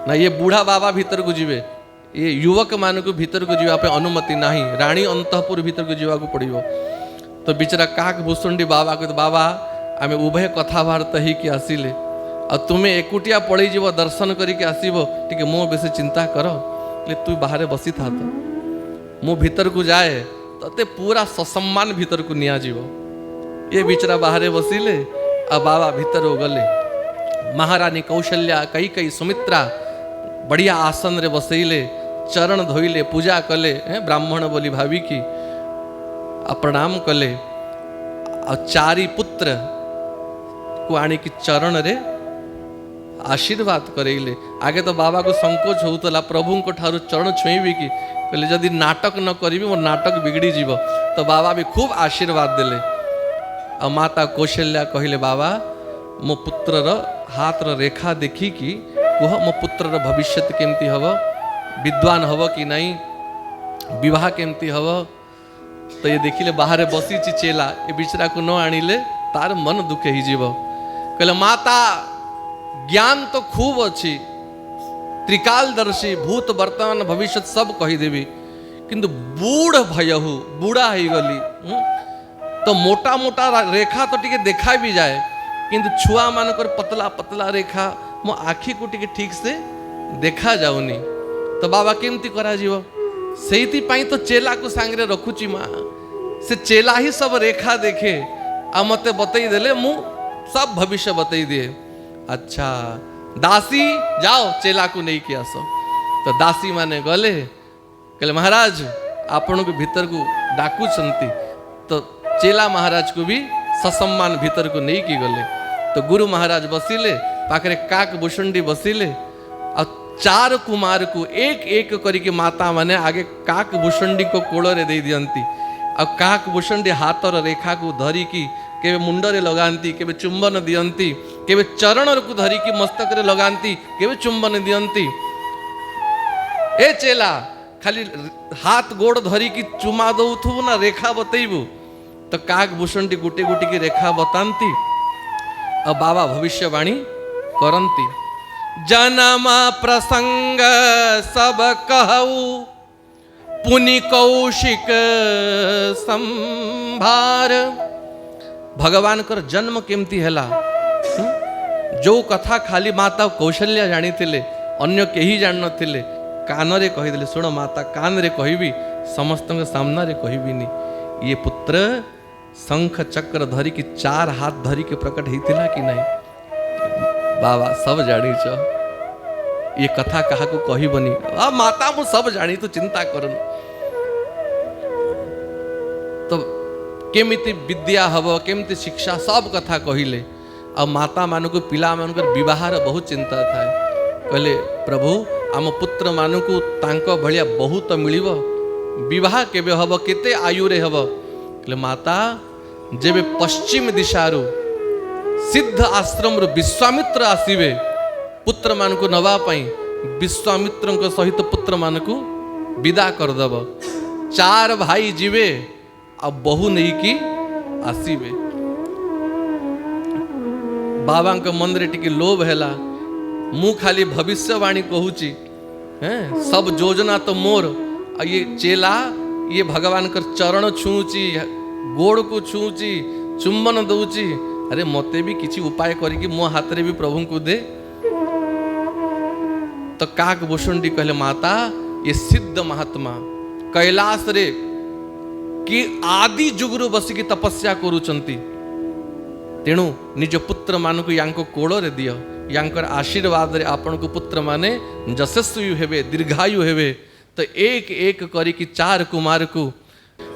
ना, ये बूढ़ा बाबा भीतर को जीवे, ये युवक मान को भीतर को जीवा पे अनुमति नहीं, रानी अंतपुर भीतर को जीवा को पड़िबो। तो बिचरा काक भुसुंडी बाबा को, तो बाबा आमे उभय कथावार्ता ही कि आसिले, और तुम्हें एकुटिया पड़े जीव दर्शन करके आसीबो, टिके मो बेसे चिंता कर, ले तू बाहर बसी था तो मो भीतर को जाए ते पूरा ससम्मान भीतर को निया जीव। ये बिचरा बाहर बसिले आ बाबा भीतर हो गले। महारानी कौशल्या कई कई सुमित्रा बढ़िया आसन रे बसैले, चरण धोइले, पूजा कले, ब्राह्मण बोली भावी की प्रणाम कले। और चारि पुत्र को आनी की चरण रे आशीर्वाद करेले। आगे तो बाबा को संकोच होता, प्रभु को ठारू चरण छुईबी कि, कहले जदि नाटक न करी मोर नाटक बिगड़ी जीव। तो बाबा भी खूब आशीर्वाद देले। और माता कौशल्या कहले बाबा मो पुत्र हाथ रेखा देखी कि कह मो पुत्र भविष्य केमती हव, विद्वान हव कि नहीं, विवाह केमती हव। तो ये देखिले बाहर बसी चेला, ये बिचरा को न आनिले तार मन दुखे ही जीव। कहले माता ज्ञान तो खूब अच्छी, त्रिकालदर्शी, भूत वर्तमान भविष्य सब कहीदेवी, किंतु बूढ़ भयहु, बूढ़ा ही गली। तो मोटा मोटा रेखा तो टिके देखा भी जाए, किंतु छुआ मानकर पतला पतला रेखा मो आखि को टिके ठीक से देखा जाऊनी। तो बाबा केमती करा जीव, सेइति पाई तो चेला को सांगरे रखुची माँ, से चेला ही सब रेखा देखे आ मते बतई देले, मु सब भविष्य बतई दिए। अच्छा दासी जाओ चेला को नहीं किया सब। तो दासी माने गले, कहले महाराज आपण को भीतर को डाकू चंती। तो चेला महाराज को भी ससम्मान भीतर को नहीं की गले। तो गुरु महाराज बसिले, पाखरे काक भुसुंडी बसिले, और चार कुमार को एक एक करके माता माने आगे काक भुसुंडी को कोड़े दे दियंती। और काक भुसुंडी हाथर रेखा को धरी की केवे मुंडरे लगांती, केवे चुंबन दियंती, केवे चरण को धरी की मस्तक रे लगांती, केवे चुंबन दियंती। ए चेला खाली हाथ गोड़ धरी की चुमा दउथु ना रेखा बतैबू। तो काक भुसुंडी गुटी गुटी की रेखा बतांती, और बाबा भविष्यवाणी करंती। जन्म प्रसंग सब कहऊ, पुनि कौशिक संभार। भगवान कर जन्म केमती हैला, जो कथा खाली माता कौशल्या जानी थिले, अन्य केही जान नथिले। कान रे कहि देले, सुनो माता कान रे कहबी, समस्त के सामना रे कहबीनी। ये पुत्र शंख चक्र धरी की चार हाथ धरी के प्रकट होता कि नहीं। बाबा सब जानी छ, ये कथा कहा को कही बनी। माता मु सब जानी, तू चिंता करन। तो केमिति विद्या हब, केमिति शिक्षा सब कथा कहिले। आ माता मान को पिला मान विवाहर बहुत चिंता था। कहले प्रभु आम पुत्र मान को तांको भलिया बहुत मिलिबो, विवाह केबे हब, केते आयु रे हब। कहले माता जेबे पश्चिम दिशारू सिद्ध आश्रम रु विश्वामित्र आसीबे पुत्र मान को नवा पाई, विश्वामित्र सहित पुत्र मान को विदा कर दब। चार भाई जीवे आ बहु नहीं की आसीबे। बाबा के मन रे टिके लोभ हैला, मु खाली भविष्यवाणी कहूची हैं, सब योजना तो मोर। आ ये चेला ये भगवान कर चरण छूची, गोड़ को छूची, चुंबन दउची। अरे मते भी किसी उपाय करी मो हाथ रे भी प्रभु को दे। तो काक भुसुंडी कहले माता ये सिद्ध महात्मा कैलाश रे कि आदि जुगुरु बसिकी तपस्या करूचंती, तेणु निज पुत्र मान को यांको कोड़ रे दियो। यांकर आशीर्वाद रे आपण को पुत्र माने यशस्वी हेबे, दीर्घायु हेबे। तो एक एक करी की चार कुमार को